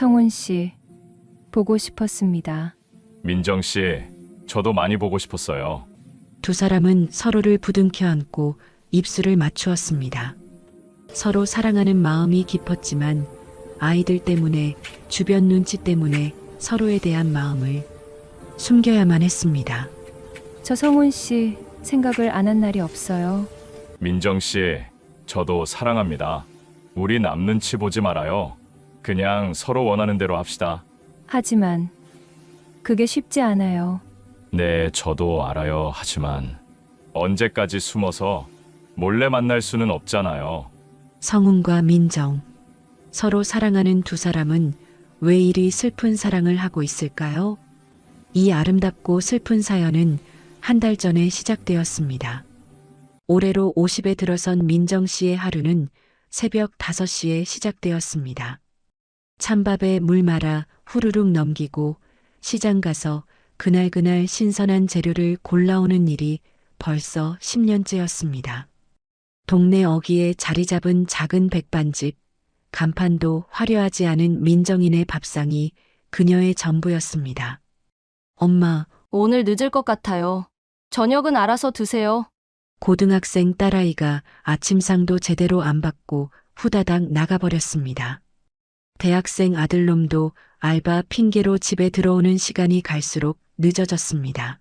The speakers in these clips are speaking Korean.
성훈 씨, 보고 싶었습니다. 민정 씨, 저도 많이 보고 싶었어요. 두 사람은 서로를 부둥켜 안고 입술을 맞추었습니다. 서로 사랑하는 마음이 깊었지만 아이들 때문에, 주변 눈치 때문에 서로에 대한 마음을 숨겨야만 했습니다. 저 성훈 씨 생각을 안 한 날이 없어요. 민정 씨, 저도 사랑합니다. 우리 남 눈치 보지 말아요. 그냥 서로 원하는 대로 합시다. 하지만 그게 쉽지 않아요. 네, 저도 알아요. 하지만 언제까지 숨어서 몰래 만날 수는 없잖아요. 성훈과 민정, 서로 사랑하는 두 사람은 왜 이리 슬픈 사랑을 하고 있을까요? 이 아름답고 슬픈 사연은 한 달 전에 시작되었습니다. 올해로 50에 들어선 민정 씨의 하루는 새벽 5시에 시작되었습니다. 찬밥에 물 말아 후루룩 넘기고 시장 가서 그날그날 신선한 재료를 골라오는 일이 벌써 10년째였습니다. 동네 어귀에 자리 잡은 작은 백반집, 간판도 화려하지 않은 민정이네 밥상이 그녀의 전부였습니다. 엄마, 오늘 늦을 것 같아요. 저녁은 알아서 드세요. 고등학생 딸아이가 아침상도 제대로 안 받고 후다닥 나가버렸습니다. 대학생 아들놈도 알바 핑계로 집에 들어오는 시간이 갈수록 늦어졌습니다.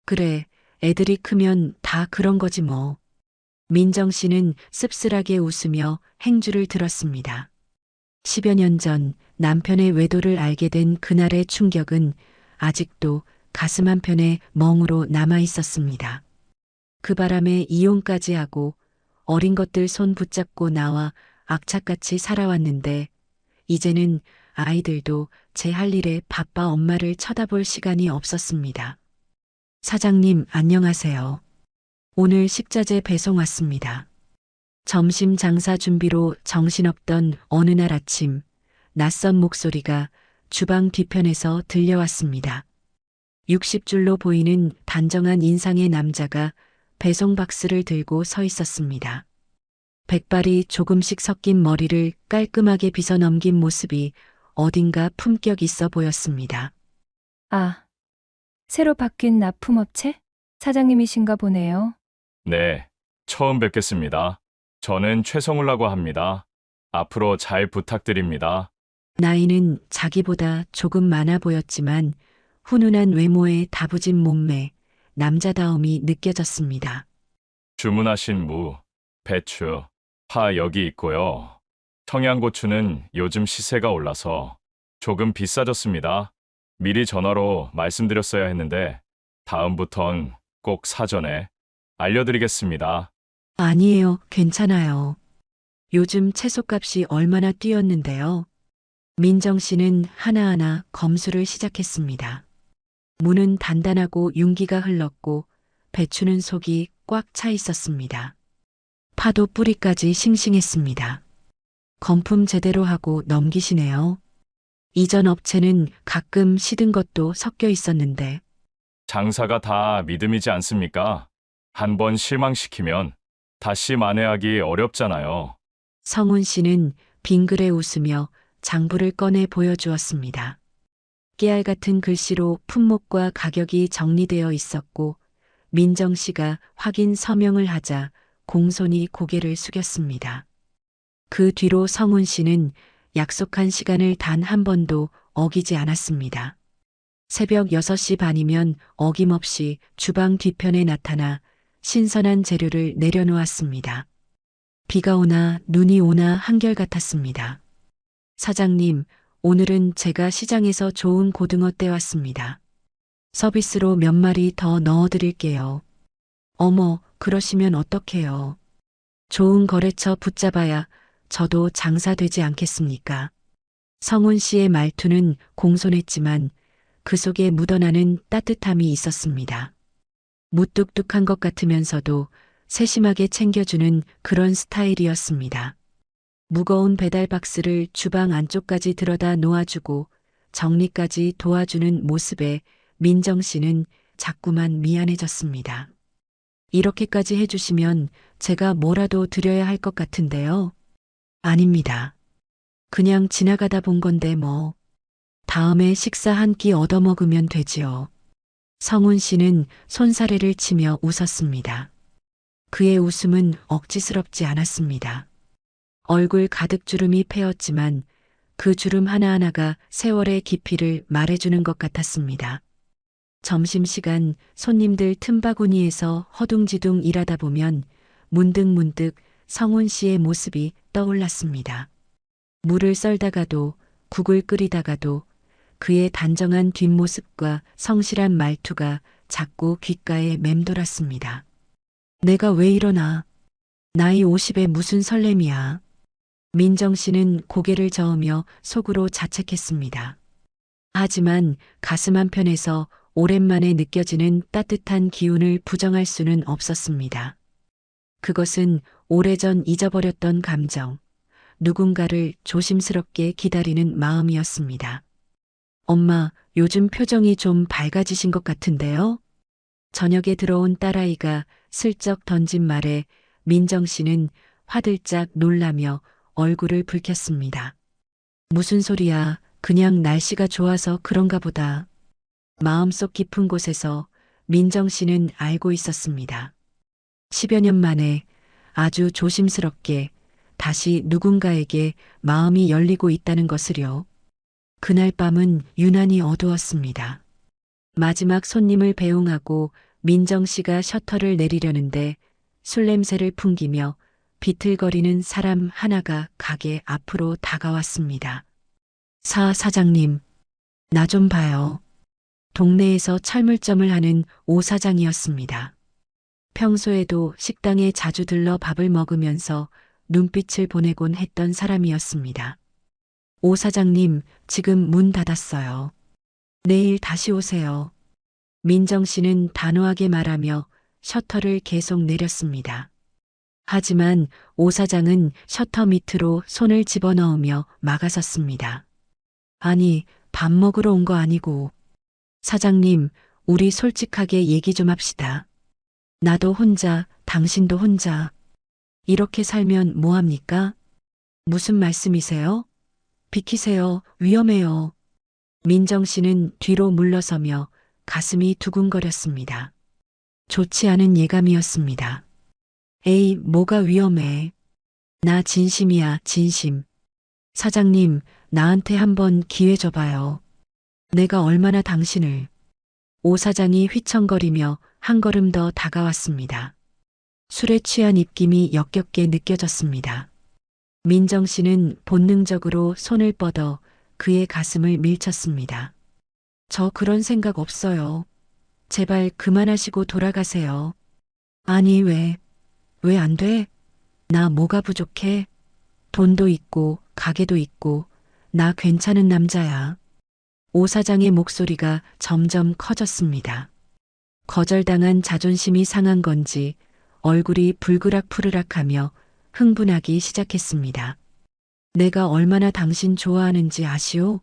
그래, 애들이 크면 다 그런 거지 뭐. 민정 씨는 씁쓸하게 웃으며 행주를 들었습니다. 10여 년 전 남편의 외도를 알게 된 그날의 충격은 아직도 가슴 한편에 멍으로 남아 있었습니다. 그 바람에 이혼까지 하고 어린 것들 손 붙잡고 나와 악착같이 살아왔는데 이제는 아이들도 제 할 일에 바빠 엄마를 쳐다볼 시간이 없었습니다. 사장님, 안녕하세요. 오늘 식자재 배송 왔습니다. 점심 장사 준비로 정신없던 어느 날 아침, 낯선 목소리가 주방 뒤편에서 들려왔습니다. 60줄로 보이는 단정한 인상의 남자가 배송 박스를 들고 서 있었습니다. 백발이 조금씩 섞인 머리를 깔끔하게 빗어 넘긴 모습이 어딘가 품격 있어 보였습니다. 아, 새로 바뀐 납품업체? 사장님이신가 보네요. 네, 처음 뵙겠습니다. 저는 최성우라고 합니다. 앞으로 잘 부탁드립니다. 나이는 자기보다 조금 많아 보였지만 훈훈한 외모에 다부진 몸매, 남자다움이 느껴졌습니다. 주문하신 무, 배추, 파 여기 있고요. 청양고추는 요즘 시세가 올라서 조금 비싸졌습니다. 미리 전화로 말씀드렸어야 했는데 다음부턴 꼭 사전에 알려드리겠습니다. 아니에요, 괜찮아요. 요즘 채소값이 얼마나 뛰었는데요. 민정 씨는 하나하나 검수를 시작했습니다. 무는 단단하고 윤기가 흘렀고 배추는 속이 꽉 차 있었습니다. 파도 뿌리까지 싱싱했습니다. 건품 제대로 하고 넘기시네요. 이전 업체는 가끔 시든 것도 섞여 있었는데 장사가 다 믿음이지 않습니까? 한번 실망시키면 다시 만회하기 어렵잖아요. 성훈 씨는 빙그레 웃으며 장부를 꺼내 보여주었습니다. 깨알 같은 글씨로 품목과 가격이 정리되어 있었고 민정 씨가 확인 서명을 하자 공손히 고개를 숙였습니다. 그 뒤로 성훈 씨는 약속한 시간을 단 한 번도 어기지 않았습니다. 새벽 6시 반이면 어김없이 주방 뒤편에 나타나 신선한 재료를 내려놓았습니다. 비가 오나 눈이 오나 한결같았습니다. 사장님, 오늘은 제가 시장에서 좋은 고등어 떼왔습니다. 서비스로 몇 마리 더 넣어드릴게요. 어머, 그러시면 어떡해요. 좋은 거래처 붙잡아야 저도 장사되지 않겠습니까? 성훈 씨의 말투는 공손했지만 그 속에 묻어나는 따뜻함이 있었습니다. 무뚝뚝한 것 같으면서도 세심하게 챙겨주는 그런 스타일이었습니다. 무거운 배달 박스를 주방 안쪽까지 들여다 놓아주고 정리까지 도와주는 모습에 민정 씨는 자꾸만 미안해졌습니다. 이렇게까지 해주시면 제가 뭐라도 드려야 할 것 같은데요. 아닙니다. 그냥 지나가다 본 건데 뭐. 다음에 식사 한 끼 얻어먹으면 되지요. 성훈 씨는 손사래를 치며 웃었습니다. 그의 웃음은 억지스럽지 않았습니다. 얼굴 가득 주름이 패였지만 그 주름 하나하나가 세월의 깊이를 말해주는 것 같았습니다. 점심시간 손님들 틈바구니에서 허둥지둥 일하다 보면 문득문득 성훈 씨의 모습이 떠올랐습니다. 물을 썰다가도 국을 끓이다가도 그의 단정한 뒷모습과 성실한 말투가 자꾸 귓가에 맴돌았습니다. 내가 왜 이러나? 나이 50에 무슨 설렘이야. 민정 씨는 고개를 저으며 속으로 자책했습니다. 하지만 가슴 한편에서 오랜만에 느껴지는 따뜻한 기운을 부정할 수는 없었습니다. 그것은 오래전 잊어버렸던 감정, 누군가를 조심스럽게 기다리는 마음이었습니다. 엄마, 요즘 표정이 좀 밝아지신 것 같은데요? 저녁에 들어온 딸아이가 슬쩍 던진 말에 민정 씨는 화들짝 놀라며 얼굴을 붉혔습니다. 무슨 소리야, 그냥 날씨가 좋아서 그런가 보다. 마음속 깊은 곳에서 민정 씨는 알고 있었습니다. 10여 년 만에 아주 조심스럽게 다시 누군가에게 마음이 열리고 있다는 것을요. 그날 밤은 유난히 어두웠습니다. 마지막 손님을 배웅하고 민정 씨가 셔터를 내리려는데 술 냄새를 풍기며 비틀거리는 사람 하나가 가게 앞으로 다가왔습니다. 사장님, 나 좀 봐요. 동네에서 철물점을 하는 오 사장이었습니다. 평소에도 식당에 자주 들러 밥을 먹으면서 눈빛을 보내곤 했던 사람이었습니다. 오 사장님, 지금 문 닫았어요. 내일 다시 오세요. 민정 씨는 단호하게 말하며 셔터를 계속 내렸습니다. 하지만 오 사장은 셔터 밑으로 손을 집어넣으며 막아섰습니다. 아니, 밥 먹으러 온 거 아니고. 사장님, 우리 솔직하게 얘기 좀 합시다. 나도 혼자, 당신도 혼자. 이렇게 살면 뭐합니까? 무슨 말씀이세요? 비키세요. 위험해요. 민정 씨는 뒤로 물러서며 가슴이 두근거렸습니다. 좋지 않은 예감이었습니다. 에이, 뭐가 위험해. 나 진심이야, 진심. 사장님, 나한테 한번 기회 줘봐요. 내가 얼마나 당신을. 오 사장이 휘청거리며 한 걸음 더 다가왔습니다. 술에 취한 입김이 역겹게 느껴졌습니다. 민정 씨는 본능적으로 손을 뻗어 그의 가슴을 밀쳤습니다. 저 그런 생각 없어요. 제발 그만하시고 돌아가세요. 아니, 왜 안 돼? 나 뭐가 부족해? 돈도 있고 가게도 있고 나 괜찮은 남자야. 오 사장의 목소리가 점점 커졌습니다. 거절당한 자존심이 상한 건지 얼굴이 불그락푸르락하며 흥분하기 시작했습니다. 내가 얼마나 당신 좋아하는지 아시오?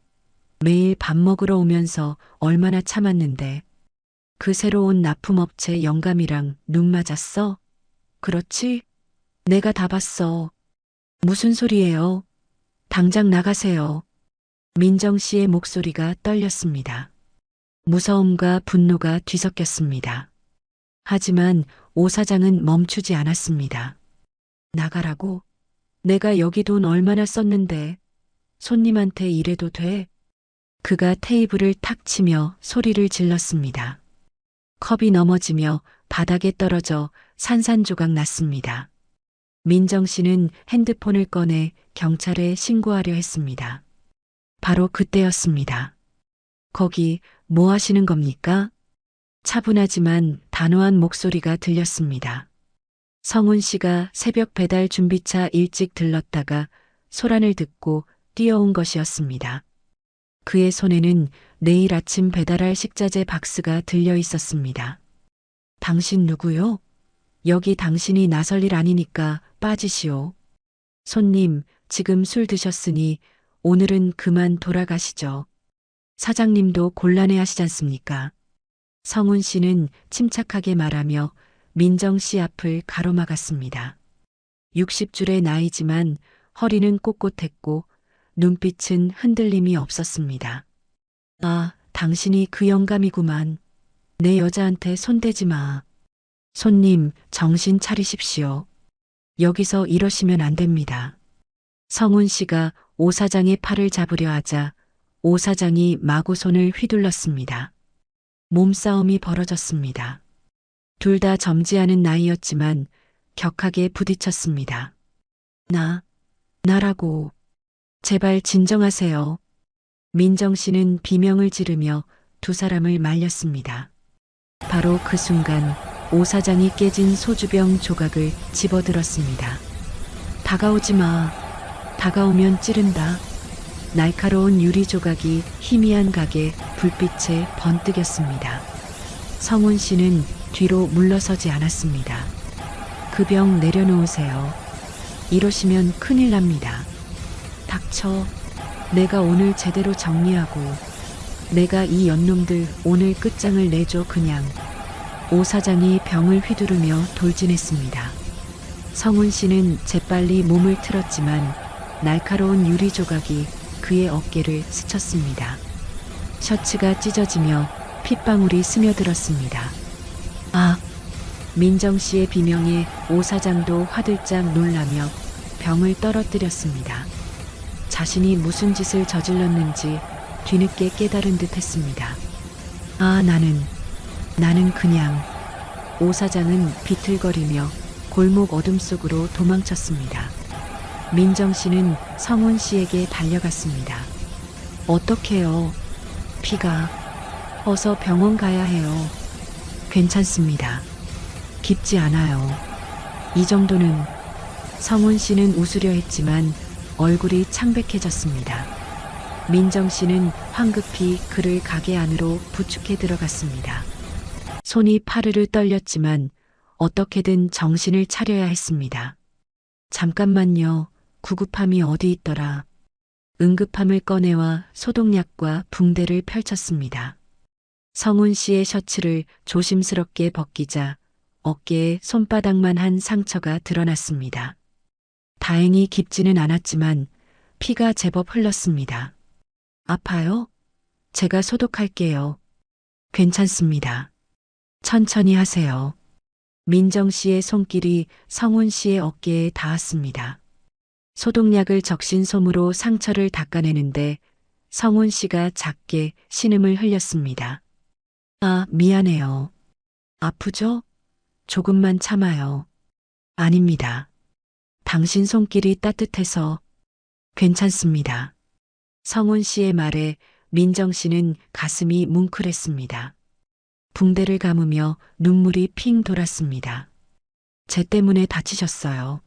매일 밥 먹으러 오면서 얼마나 참았는데. 그 새로운 납품업체 영감이랑 눈 맞았어? 그렇지? 내가 다 봤어. 무슨 소리예요? 당장 나가세요. 민정 씨의 목소리가 떨렸습니다. 무서움과 분노가 뒤섞였습니다. 하지만 오 사장은 멈추지 않았습니다. 나가라고? 내가 여기 돈 얼마나 썼는데 손님한테 이래도 돼? 그가 테이블을 탁 치며 소리를 질렀습니다. 컵이 넘어지며 바닥에 떨어져 산산조각 났습니다. 민정 씨는 핸드폰을 꺼내 경찰에 신고하려 했습니다. 바로 그때였습니다. 거기 뭐 하시는 겁니까? 차분하지만 단호한 목소리가 들렸습니다. 성훈 씨가 새벽 배달 준비차 일찍 들렀다가 소란을 듣고 뛰어온 것이었습니다. 그의 손에는 내일 아침 배달할 식자재 박스가 들려 있었습니다. 당신 누구요? 여기 당신이 나설 일 아니니까 빠지시오. 손님, 지금 술 드셨으니 오늘은 그만 돌아가시죠. 사장님도 곤란해 하시지 않습니까? 성훈 씨는 침착하게 말하며 민정 씨 앞을 가로막았습니다. 60줄의 나이지만 허리는 꼿꼿했고 눈빛은 흔들림이 없었습니다. 아, 당신이 그 영감이구만. 내 여자한테 손대지 마. 손님, 정신 차리십시오. 여기서 이러시면 안 됩니다. 성훈 씨가 오 사장의 팔을 잡으려 하자 오 사장이 마구 손을 휘둘렀습니다. 몸싸움이 벌어졌습니다. 둘 다 점지하는 나이였지만 격하게 부딪혔습니다. 나라고. 제발 진정하세요. 민정 씨는 비명을 지르며 두 사람을 말렸습니다. 바로 그 순간 오 사장이 깨진 소주병 조각을 집어들었습니다. 다가오지 마. 다가오면 찌른다. 날카로운 유리 조각이 희미한 각에 불빛에 번뜩였습니다. 성훈 씨는 뒤로 물러서지 않았습니다. 그 병 내려놓으세요. 이러시면 큰일 납니다. 닥쳐. 내가 오늘 제대로 정리하고 내가 이 연놈들 오늘 끝장을 내줘 그냥. 오 사장이 병을 휘두르며 돌진했습니다. 성훈 씨는 재빨리 몸을 틀었지만 날카로운 유리 조각이 그의 어깨를 스쳤습니다. 셔츠가 찢어지며 핏방울이 스며들었습니다. 아! 민정 씨의 비명에 오 사장도 화들짝 놀라며 병을 떨어뜨렸습니다. 자신이 무슨 짓을 저질렀는지 뒤늦게 깨달은 듯 했습니다. 아, 나는 그냥. 오 사장은 비틀거리며 골목 어둠 속으로 도망쳤습니다. 민정 씨는 성훈 씨에게 달려갔습니다. 어떡해요? 피가. 어서 병원 가야 해요. 괜찮습니다. 깊지 않아요. 이 정도는. 성훈 씨는 웃으려 했지만 얼굴이 창백해졌습니다. 민정 씨는 황급히 그를 가게 안으로 부축해 들어갔습니다. 손이 파르르 떨렸지만 어떻게든 정신을 차려야 했습니다. 잠깐만요. 구급함이 어디 있더라. 응급함을 꺼내와 소독약과 붕대를 펼쳤습니다. 성훈 씨의 셔츠를 조심스럽게 벗기자 어깨에 손바닥만 한 상처가 드러났습니다. 다행히 깊지는 않았지만 피가 제법 흘렀습니다. 아파요? 제가 소독할게요. 괜찮습니다. 천천히 하세요. 민정 씨의 손길이 성훈 씨의 어깨에 닿았습니다. 소독약을 적신 솜으로 상처를 닦아내는데 성훈 씨가 작게 신음을 흘렸습니다. 아, 미안해요. 아프죠? 조금만 참아요. 아닙니다. 당신 손길이 따뜻해서. 괜찮습니다. 성훈 씨의 말에 민정 씨는 가슴이 뭉클했습니다. 붕대를 감으며 눈물이 핑 돌았습니다. 제 때문에 다치셨어요.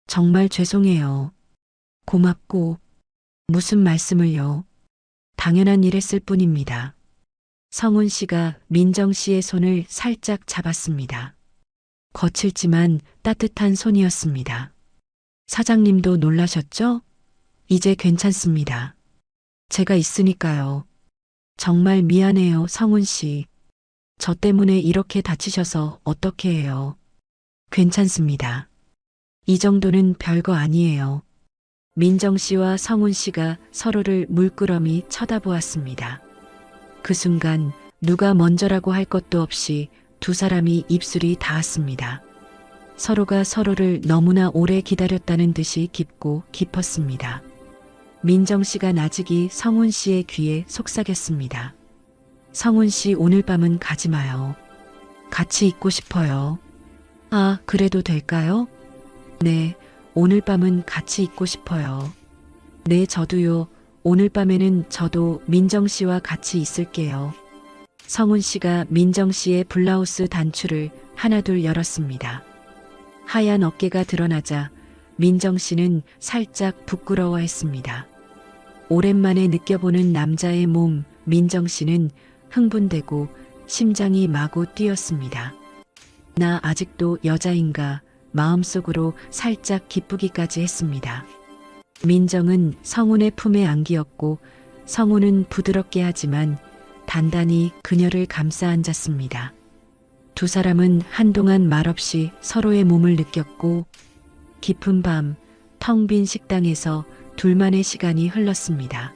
정말 죄송해요. 고맙고. 무슨 말씀을요. 당연한 일 했을 뿐입니다. 성훈 씨가 민정 씨의 손을 살짝 잡았습니다. 거칠지만 따뜻한 손이었습니다. 사장님도 놀라셨죠? 이제 괜찮습니다. 제가 있으니까요. 정말 미안해요, 성훈 씨. 저 때문에 이렇게 다치셔서 어떻게 해요. 괜찮습니다. 이 정도는 별거 아니에요. 민정 씨와 성훈 씨가 서로를 물끄러미 쳐다보았습니다. 그 순간 누가 먼저라고 할 것도 없이 두 사람이 입술이 닿았습니다. 서로가 서로를 너무나 오래 기다렸다는 듯이 깊고 깊었습니다. 민정 씨가 나직이 성훈 씨의 귀에 속삭였습니다. 성훈 씨, 오늘 밤은 가지 마요. 같이 있고 싶어요. 아, 그래도 될까요? 네, 오늘 밤은 같이 있고 싶어요. 네, 저도요. 오늘 밤에는 저도 민정 씨와 같이 있을게요. 성훈 씨가 민정 씨의 블라우스 단추를 하나둘 열었습니다. 하얀 어깨가 드러나자 민정 씨는 살짝 부끄러워했습니다. 오랜만에 느껴보는 남자의 몸, 민정 씨는 흥분되고 심장이 마구 뛰었습니다. 나 아직도 여자인가 마음속으로 살짝 기쁘기까지 했습니다. 민정은 성훈의 품에 안기었고 성훈은 부드럽게 하지만 단단히 그녀를 감싸 안았습니다. 두 사람은 한동안 말없이 서로의 몸을 느꼈고 깊은 밤 텅 빈 식당에서 둘만의 시간이 흘렀습니다.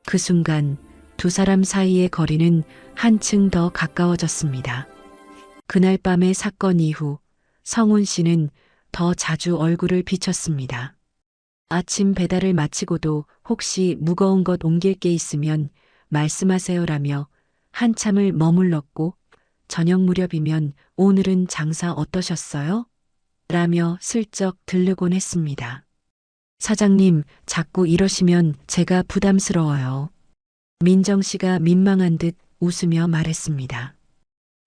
그 순간 두 사람 사이의 거리는 한층 더 가까워졌습니다. 그날 밤의 사건 이후 성훈 씨는 더 자주 얼굴을 비쳤습니다. 아침 배달을 마치고도 혹시 무거운 것 옮길 게 있으면 말씀하세요라며 한참을 머물렀고 저녁 무렵이면 오늘은 장사 어떠셨어요? 라며 슬쩍 들르곤 했습니다. 사장님, 자꾸 이러시면 제가 부담스러워요. 민정 씨가 민망한 듯 웃으며 말했습니다.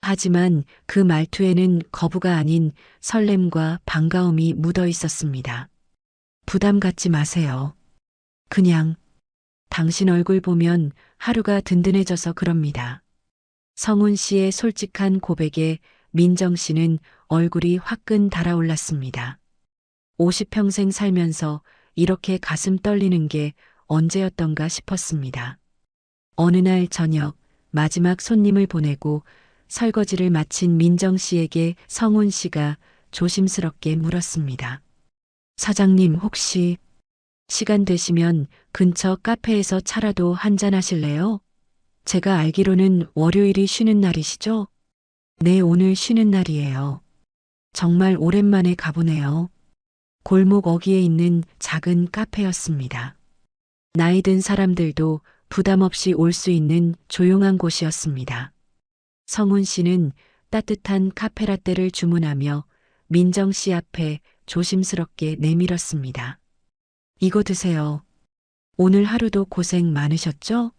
하지만 그 말투에는 거부가 아닌 설렘과 반가움이 묻어 있었습니다. 부담 갖지 마세요. 그냥 당신 얼굴 보면 하루가 든든해져서 그럽니다. 성훈 씨의 솔직한 고백에 민정 씨는 얼굴이 화끈 달아올랐습니다. 50평생 살면서 이렇게 가슴 떨리는 게 언제였던가 싶었습니다. 어느 날 저녁 마지막 손님을 보내고 설거지를 마친 민정 씨에게 성훈 씨가 조심스럽게 물었습니다. 사장님 혹시 시간 되시면 근처 카페에서 차라도 한잔 하실래요? 제가 알기로는 월요일이 쉬는 날이시죠? 네, 오늘 쉬는 날이에요. 정말 오랜만에 가보네요. 골목 어귀에 있는 작은 카페였습니다. 나이 든 사람들도 부담 없이 올 수 있는 조용한 곳이었습니다. 성훈 씨는 따뜻한 카페라떼를 주문하며 민정 씨 앞에 조심스럽게 내밀었습니다. 이거 드세요. 오늘 하루도 고생 많으셨죠?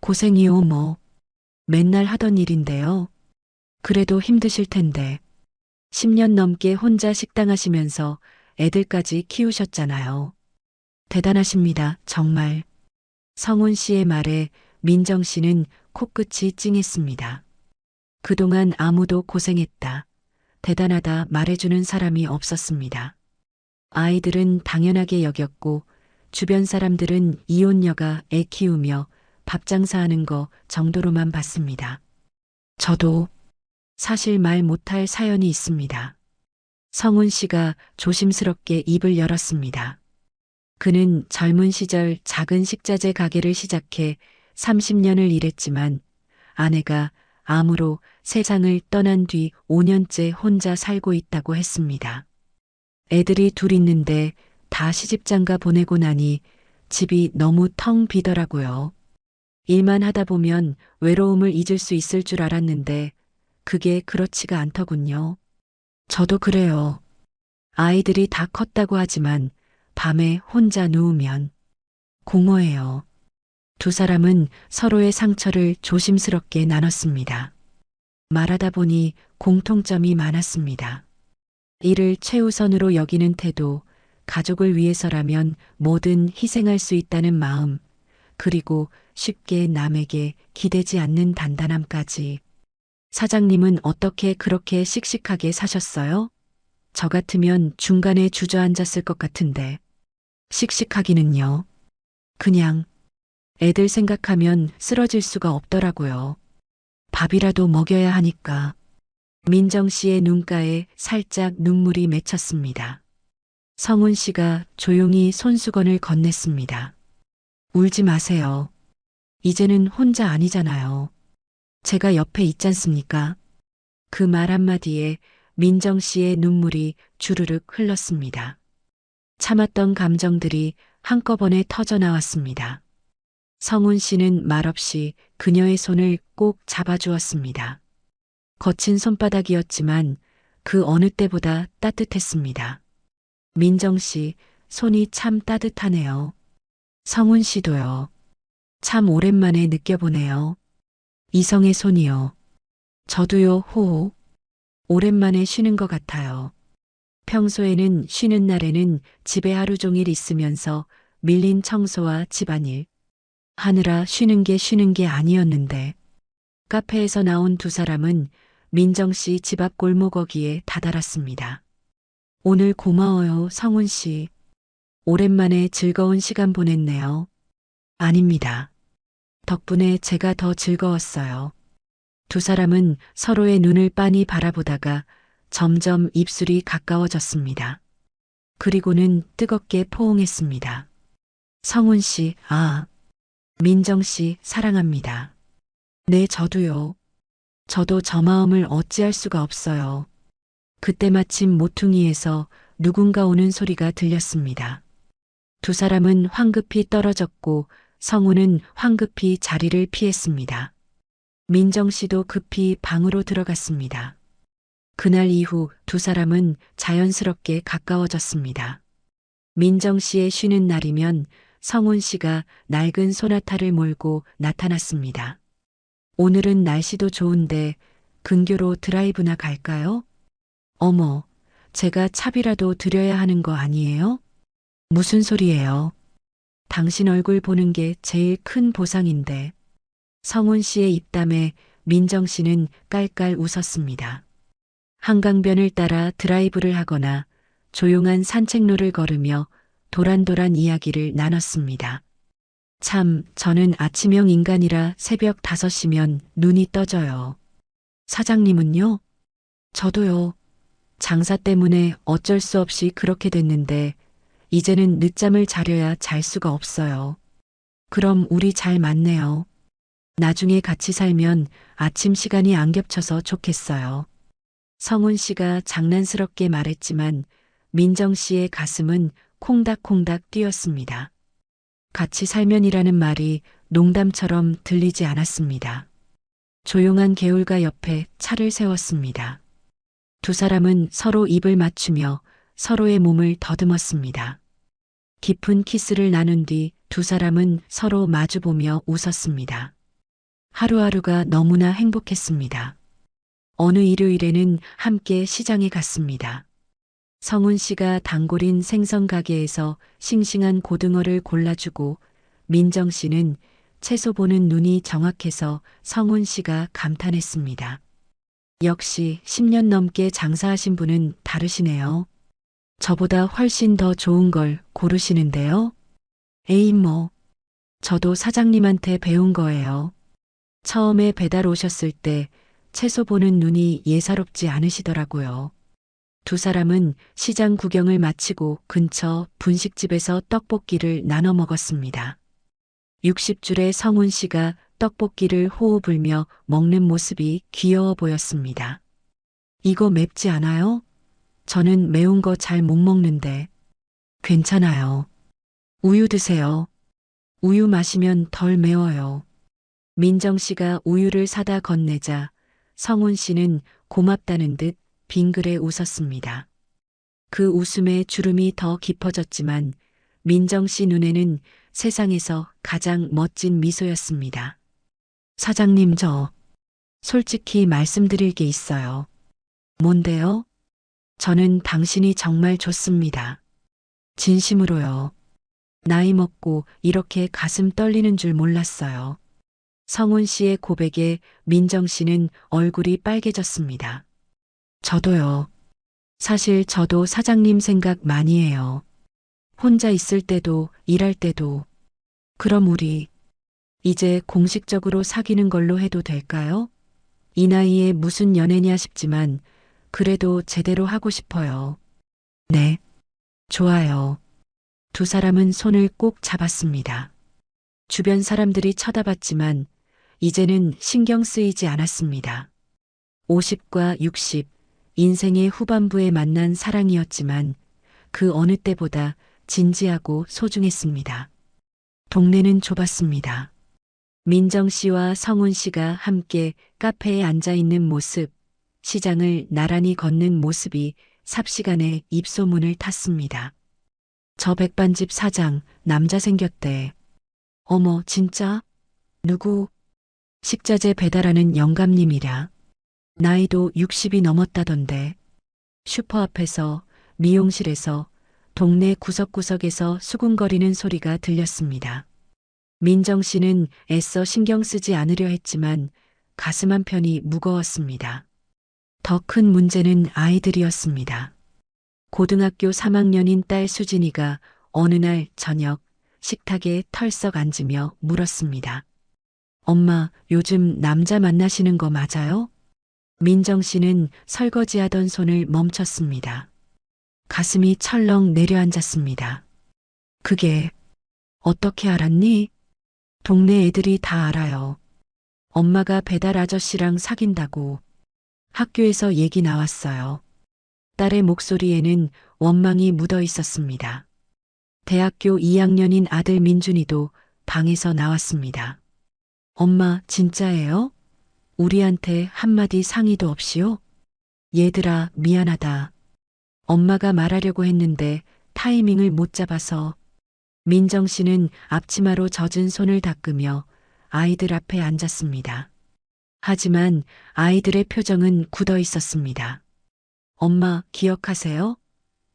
고생이요 뭐. 맨날 하던 일인데요. 그래도 힘드실 텐데. 10년 넘게 혼자 식당 하시면서 애들까지 키우셨잖아요. 대단하십니다, 정말. 성훈 씨의 말에 민정 씨는 코끝이 찡했습니다. 그동안 아무도 고생했다, 대단하다 말해주는 사람이 없었습니다. 아이들은 당연하게 여겼고 주변 사람들은 이혼녀가 애 키우며 밥 장사하는 거 정도로만 봤습니다. 저도 사실 말 못할 사연이 있습니다. 성훈 씨가 조심스럽게 입을 열었습니다. 그는 젊은 시절 작은 식자재 가게를 시작해 30년을 일했지만 아내가 암으로 세상을 떠난 뒤 5년째 혼자 살고 있다고 했습니다. 애들이 둘 있는데 다 시집장가 보내고 나니 집이 너무 텅 비더라고요. 일만 하다 보면 외로움을 잊을 수 있을 줄 알았는데 그게 그렇지가 않더군요. 저도 그래요. 아이들이 다 컸다고 하지만 밤에 혼자 누우면 공허해요. 두 사람은 서로의 상처를 조심스럽게 나눴습니다. 말하다 보니 공통점이 많았습니다. 이를 최우선으로 여기는 태도, 가족을 위해서라면 뭐든 희생할 수 있다는 마음, 그리고 쉽게 남에게 기대지 않는 단단함까지. 사장님은 어떻게 그렇게 씩씩하게 사셨어요? 저 같으면 중간에 주저앉았을 것 같은데. 씩씩하기는요. 그냥 애들 생각하면 쓰러질 수가 없더라고요. 밥이라도 먹여야 하니까. 민정 씨의 눈가에 살짝 눈물이 맺혔습니다. 성훈 씨가 조용히 손수건을 건넸습니다. 울지 마세요. 이제는 혼자 아니잖아요. 제가 옆에 있잖습니까? 그 말 한마디에 민정 씨의 눈물이 주르륵 흘렀습니다. 참았던 감정들이 한꺼번에 터져 나왔습니다. 성훈 씨는 말없이 그녀의 손을 꼭 잡아주었습니다. 거친 손바닥이었지만 그 어느 때보다 따뜻했습니다. 민정 씨, 손이 참 따뜻하네요. 성훈 씨도요. 참 오랜만에 느껴보네요. 이성의 손이요. 저도요, 호호. 오랜만에 쉬는 것 같아요. 평소에는 쉬는 날에는 집에 하루 종일 있으면서 밀린 청소와 집안일 하느라 쉬는 게 아니었는데 카페에서 나온 두 사람은 민정 씨 집 앞 골목 어귀에 다다랐습니다. 오늘 고마워요, 성훈 씨. 오랜만에 즐거운 시간 보냈네요. 아닙니다. 덕분에 제가 더 즐거웠어요. 두 사람은 서로의 눈을 빤히 바라보다가 점점 입술이 가까워졌습니다. 그리고는 뜨겁게 포옹했습니다. 성훈 씨, 민정 씨, 사랑합니다. 네, 저도요. 저도 저 마음을 어찌할 수가 없어요. 그때 마침 모퉁이에서 누군가 오는 소리가 들렸습니다. 두 사람은 황급히 떨어졌고 성훈은 황급히 자리를 피했습니다. 민정 씨도 급히 방으로 들어갔습니다. 그날 이후 두 사람은 자연스럽게 가까워졌습니다. 민정 씨의 쉬는 날이면 성훈 씨가 낡은 소나타를 몰고 나타났습니다. 오늘은 날씨도 좋은데 근교로 드라이브나 갈까요? 어머, 제가 차비라도 드려야 하는 거 아니에요? 무슨 소리예요? 당신 얼굴 보는 게 제일 큰 보상인데. 성훈 씨의 입담에 민정 씨는 깔깔 웃었습니다. 한강변을 따라 드라이브를 하거나 조용한 산책로를 걸으며 도란도란 이야기를 나눴습니다. 참, 저는 아침형 인간이라 새벽 5시면 눈이 떠져요. 사장님은요? 저도요. 장사 때문에 어쩔 수 없이 그렇게 됐는데 이제는 늦잠을 자려야 잘 수가 없어요. 그럼 우리 잘 맞네요. 나중에 같이 살면 아침 시간이 안 겹쳐서 좋겠어요. 성훈 씨가 장난스럽게 말했지만 민정 씨의 가슴은 콩닥콩닥 뛰었습니다. 같이 살면이라는 말이 농담처럼 들리지 않았습니다. 조용한 개울가 옆에 차를 세웠습니다. 두 사람은 서로 입을 맞추며 서로의 몸을 더듬었습니다. 깊은 키스를 나눈 뒤 두 사람은 서로 마주보며 웃었습니다. 하루하루가 너무나 행복했습니다. 어느 일요일에는 함께 시장에 갔습니다. 성훈 씨가 단골인 생선 가게에서 싱싱한 고등어를 골라주고 민정 씨는 채소 보는 눈이 정확해서 성훈 씨가 감탄했습니다. 역시 10년 넘게 장사하신 분은 다르시네요. 저보다 훨씬 더 좋은 걸 고르시는데요. 에이 뭐, 저도 사장님한테 배운 거예요. 처음에 배달 오셨을 때 채소 보는 눈이 예사롭지 않으시더라고요. 두 사람은 시장 구경을 마치고 근처 분식집에서 떡볶이를 나눠 먹었습니다. 60줄의 성훈 씨가 떡볶이를 호호 불며 먹는 모습이 귀여워 보였습니다. 이거 맵지 않아요? 저는 매운 거 잘 못 먹는데. 괜찮아요. 우유 드세요. 우유 마시면 덜 매워요. 민정 씨가 우유를 사다 건네자 성훈 씨는 고맙다는 듯 빙그레 웃었습니다. 그 웃음에 주름이 더 깊어졌지만 민정 씨 눈에는 세상에서 가장 멋진 미소였습니다. 사장님, 저 솔직히 말씀드릴 게 있어요. 뭔데요? 저는 당신이 정말 좋습니다. 진심으로요. 나이 먹고 이렇게 가슴 떨리는 줄 몰랐어요. 성훈 씨의 고백에 민정 씨는 얼굴이 빨개졌습니다. 저도요. 사실 저도 사장님 생각 많이 해요. 혼자 있을 때도 일할 때도. 그럼 우리 이제 공식적으로 사귀는 걸로 해도 될까요? 이 나이에 무슨 연애냐 싶지만 그래도 제대로 하고 싶어요. 네. 좋아요. 두 사람은 손을 꼭 잡았습니다. 주변 사람들이 쳐다봤지만 이제는 신경 쓰이지 않았습니다. 50과 60, 인생의 후반부에 만난 사랑이었지만 그 어느 때보다 진지하고 소중했습니다. 동네는 좁았습니다. 민정 씨와 성훈 씨가 함께 카페에 앉아 있는 모습, 시장을 나란히 걷는 모습이 삽시간에 입소문을 탔습니다. 저 백반집 사장, 남자 생겼대. 어머, 진짜? 누구? 식자재 배달하는 영감님이랴. 나이도 60이 넘었다던데. 슈퍼 앞에서, 미용실에서, 동네 구석구석에서 수군거리는 소리가 들렸습니다. 민정 씨는 애써 신경 쓰지 않으려 했지만 가슴 한편이 무거웠습니다. 더 큰 문제는 아이들이었습니다. 고등학교 3학년인 딸 수진이가 어느 날 저녁 식탁에 털썩 앉으며 물었습니다. 엄마, 요즘 남자 만나시는 거 맞아요? 민정 씨는 설거지하던 손을 멈췄습니다. 가슴이 철렁 내려앉았습니다. 그게 어떻게 알았니? 동네 애들이 다 알아요. 엄마가 배달 아저씨랑 사귄다고 학교에서 얘기 나왔어요. 딸의 목소리에는 원망이 묻어 있었습니다. 대학교 2학년인 아들 민준이도 방에서 나왔습니다. 엄마, 진짜예요? 우리한테 한마디 상의도 없이요? 얘들아, 미안하다. 엄마가 말하려고 했는데 타이밍을 못 잡아서. 민정 씨는 앞치마로 젖은 손을 닦으며 아이들 앞에 앉았습니다. 하지만 아이들의 표정은 굳어 있었습니다. 엄마, 기억하세요?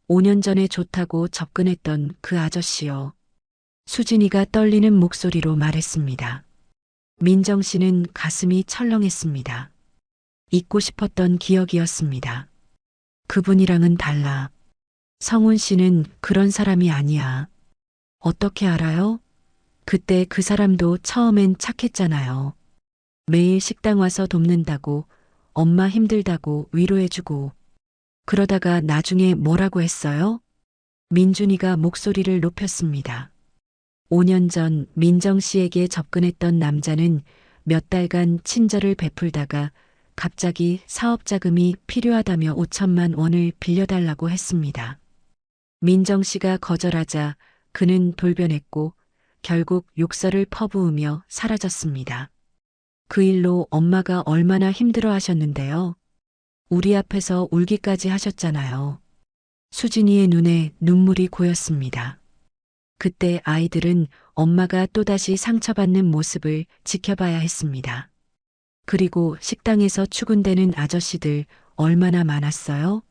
5년 전에 좋다고 접근했던 그 아저씨요. 수진이가 떨리는 목소리로 말했습니다. 민정 씨는 가슴이 철렁했습니다. 잊고 싶었던 기억이었습니다. 그분이랑은 달라. 성훈 씨는 그런 사람이 아니야. 어떻게 알아요? 그때 그 사람도 처음엔 착했잖아요. 매일 식당 와서 돕는다고, 엄마 힘들다고 위로해주고. 그러다가 나중에 뭐라고 했어요? 민준이가 목소리를 높였습니다. 5년 전 민정 씨에게 접근했던 남자는 몇 달간 친절을 베풀다가 갑자기 사업 자금이 필요하다며 5천만 원을 빌려달라고 했습니다. 민정 씨가 거절하자 그는 돌변했고 결국 욕설을 퍼부으며 사라졌습니다. 그 일로 엄마가 얼마나 힘들어 하셨는데요. 우리 앞에서 울기까지 하셨잖아요. 수진이의 눈에 눈물이 고였습니다. 그때 아이들은 엄마가 또다시 상처받는 모습을 지켜봐야 했습니다. 그리고 식당에서 추근대는 아저씨들 얼마나 많았어요?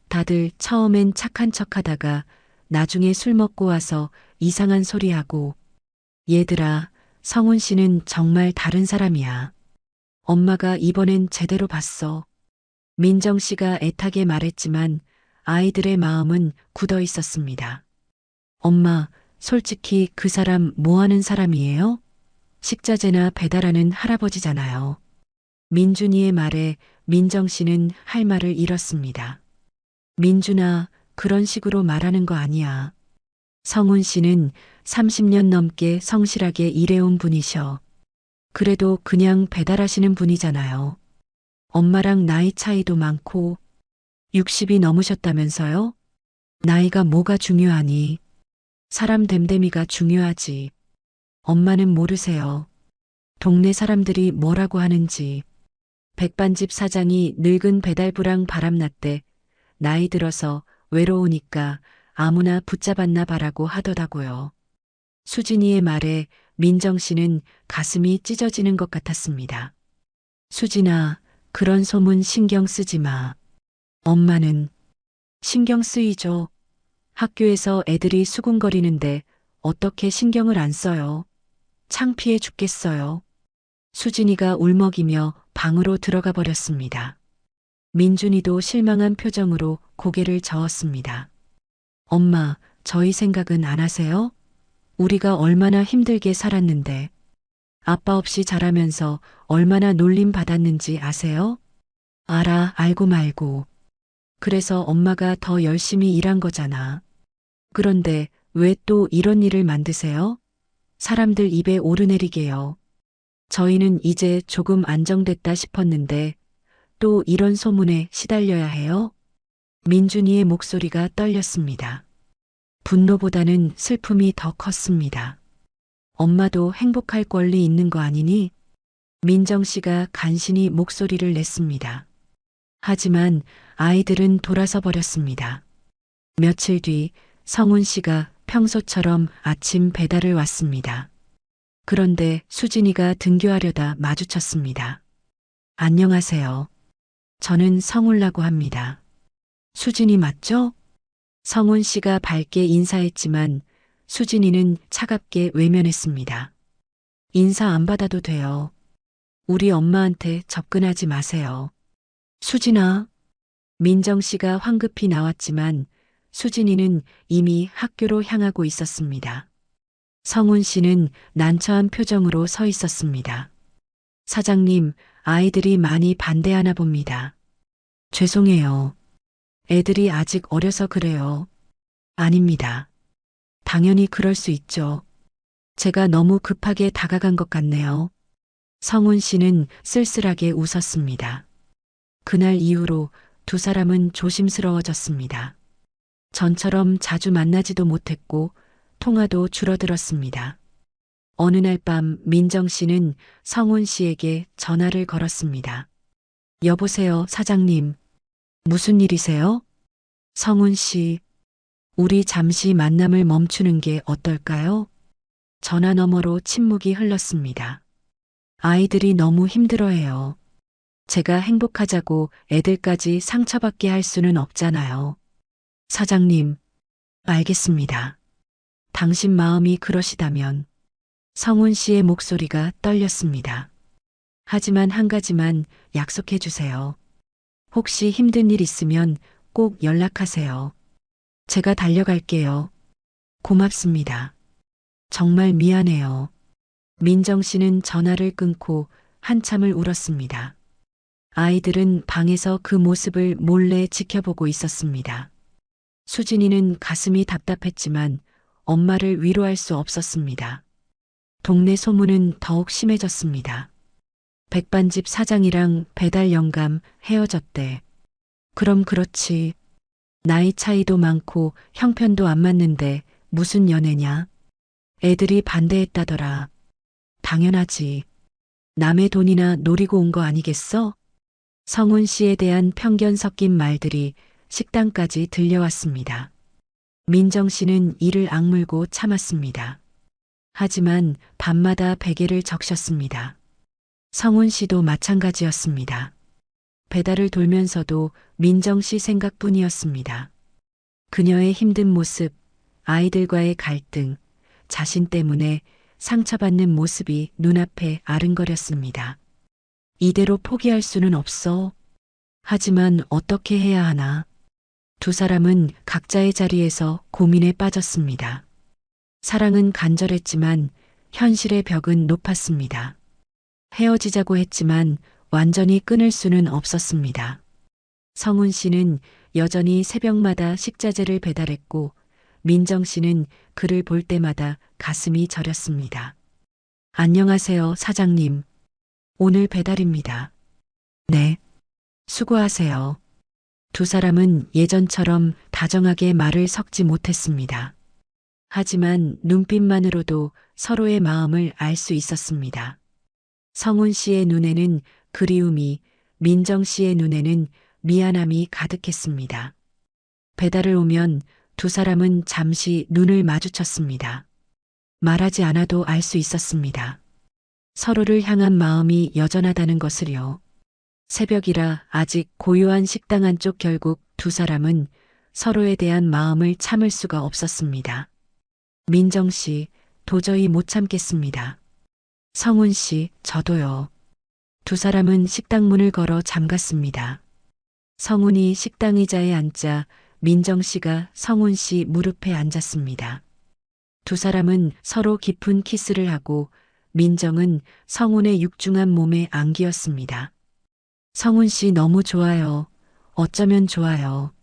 다들 처음엔 착한 척 하다가 나중에 술 먹고 와서 이상한 소리 하고. 얘들아, 성훈 씨는 정말 다른 사람이야. 엄마가 이번엔 제대로 봤어. 민정 씨가 애타게 말했지만 아이들의 마음은 굳어 있었습니다. 엄마, 솔직히 그 사람 뭐 하는 사람이에요? 식자재나 배달하는 할아버지잖아요. 민준이의 말에 민정 씨는 할 말을 잃었습니다. 민준아, 그런 식으로 말하는 거 아니야. 성훈 씨는 30년 넘게 성실하게 일해온 분이셔. 그래도 그냥 배달하시는 분이잖아요. 엄마랑 나이 차이도 많고 60이 넘으셨다면서요? 나이가 뭐가 중요하니? 사람 됨됨이가 중요하지. 엄마는 모르세요. 동네 사람들이 뭐라고 하는지. 백반집 사장이 늙은 배달부랑 바람났대. 나이 들어서 외로우니까 아무나 붙잡았나 봐라고 하더라고요. 수진이의 말에 민정 씨는 가슴이 찢어지는 것 같았습니다. 수진아, 그런 소문 신경 쓰지 마. 엄마는 신경 쓰이죠. 학교에서 애들이 수군거리는데 어떻게 신경을 안 써요? 창피해 죽겠어요. 수진이가 울먹이며 방으로 들어가 버렸습니다. 민준이도 실망한 표정으로 고개를 저었습니다. 엄마, 저희 생각은 안 하세요? 우리가 얼마나 힘들게 살았는데. 아빠 없이 자라면서 얼마나 놀림 받았는지 아세요? 알고 말고. 그래서 엄마가 더 열심히 일한 거잖아. 그런데 왜 또 이런 일을 만드세요? 사람들 입에 오르내리게요. 저희는 이제 조금 안정됐다 싶었는데 또 이런 소문에 시달려야 해요? 민준이의 목소리가 떨렸습니다. 분노보다는 슬픔이 더 컸습니다. 엄마도 행복할 권리 있는 거 아니니? 민정 씨가 간신히 목소리를 냈습니다. 하지만 아이들은 돌아서 버렸습니다. 며칠 뒤 성훈 씨가 평소처럼 아침 배달을 왔습니다. 그런데 수진이가 등교하려다 마주쳤습니다. 안녕하세요. 저는 성훈라고 합니다. 수진이 맞죠? 성훈 씨가 밝게 인사했지만 수진이는 차갑게 외면했습니다. 인사 안 받아도 돼요. 우리 엄마한테 접근하지 마세요. 수진아. 민정 씨가 황급히 나왔지만 수진이는 이미 학교로 향하고 있었습니다. 성훈 씨는 난처한 표정으로 서 있었습니다. 사장님, 아이들이 많이 반대하나 봅니다. 죄송해요. 애들이 아직 어려서 그래요. 아닙니다. 당연히 그럴 수 있죠. 제가 너무 급하게 다가간 것 같네요. 성훈 씨는 쓸쓸하게 웃었습니다. 그날 이후로 두 사람은 조심스러워졌습니다. 전처럼 자주 만나지도 못했고 통화도 줄어들었습니다. 어느 날 밤 민정 씨는 성훈 씨에게 전화를 걸었습니다. 여보세요, 사장님. 무슨 일이세요? 성훈 씨, 우리 잠시 만남을 멈추는 게 어떨까요? 전화 너머로 침묵이 흘렀습니다. 아이들이 너무 힘들어해요. 제가 행복하자고 애들까지 상처받게 할 수는 없잖아요. 사장님, 알겠습니다. 당신 마음이 그러시다면. 성훈 씨의 목소리가 떨렸습니다. 하지만 한 가지만 약속해 주세요. 혹시 힘든 일 있으면 꼭 연락하세요. 제가 달려갈게요. 고맙습니다. 정말 미안해요. 민정 씨는 전화를 끊고 한참을 울었습니다. 아이들은 방에서 그 모습을 몰래 지켜보고 있었습니다. 수진이는 가슴이 답답했지만 엄마를 위로할 수 없었습니다. 동네 소문은 더욱 심해졌습니다. 백반집 사장이랑 배달 영감 헤어졌대. 그럼 그렇지. 나이 차이도 많고 형편도 안 맞는데 무슨 연애냐? 애들이 반대했다더라. 당연하지. 남의 돈이나 노리고 온 거 아니겠어? 성훈 씨에 대한 편견 섞인 말들이 식당까지 들려왔습니다. 민정 씨는 이를 악물고 참았습니다. 하지만 밤마다 베개를 적셨습니다. 성훈 씨도 마찬가지였습니다. 배달을 돌면서도 민정 씨 생각뿐이었습니다. 그녀의 힘든 모습, 아이들과의 갈등, 자신 때문에 상처받는 모습이 눈앞에 아른거렸습니다. 이대로 포기할 수는 없어. 하지만 어떻게 해야 하나? 두 사람은 각자의 자리에서 고민에 빠졌습니다. 사랑은 간절했지만 현실의 벽은 높았습니다. 헤어지자고 했지만 완전히 끊을 수는 없었습니다. 성훈 씨는 여전히 새벽마다 식자재를 배달했고 민정 씨는 그를 볼 때마다 가슴이 저렸습니다. 안녕하세요, 사장님. 오늘 배달입니다. 네. 수고하세요. 두 사람은 예전처럼 다정하게 말을 섞지 못했습니다. 하지만 눈빛만으로도 서로의 마음을 알 수 있었습니다. 성훈 씨의 눈에는 그리움이, 민정 씨의 눈에는 미안함이 가득했습니다. 배달을 오면 두 사람은 잠시 눈을 마주쳤습니다. 말하지 않아도 알 수 있었습니다. 서로를 향한 마음이 여전하다는 것을요. 새벽이라 아직 고요한 식당 안쪽 결국 두 사람은 서로에 대한 마음을 참을 수가 없었습니다. 민정 씨, 도저히 못 참겠습니다. 성훈 씨, 저도요. 두 사람은 식당 문을 걸어 잠갔습니다. 성훈이 식당 의자에 앉자 민정 씨가 성훈 씨 무릎에 앉았습니다. 두 사람은 서로 깊은 키스를 하고 민정은 성훈의 육중한 몸에 안기었습니다. 성훈 씨 너무 좋아요. 어쩌면 좋아요.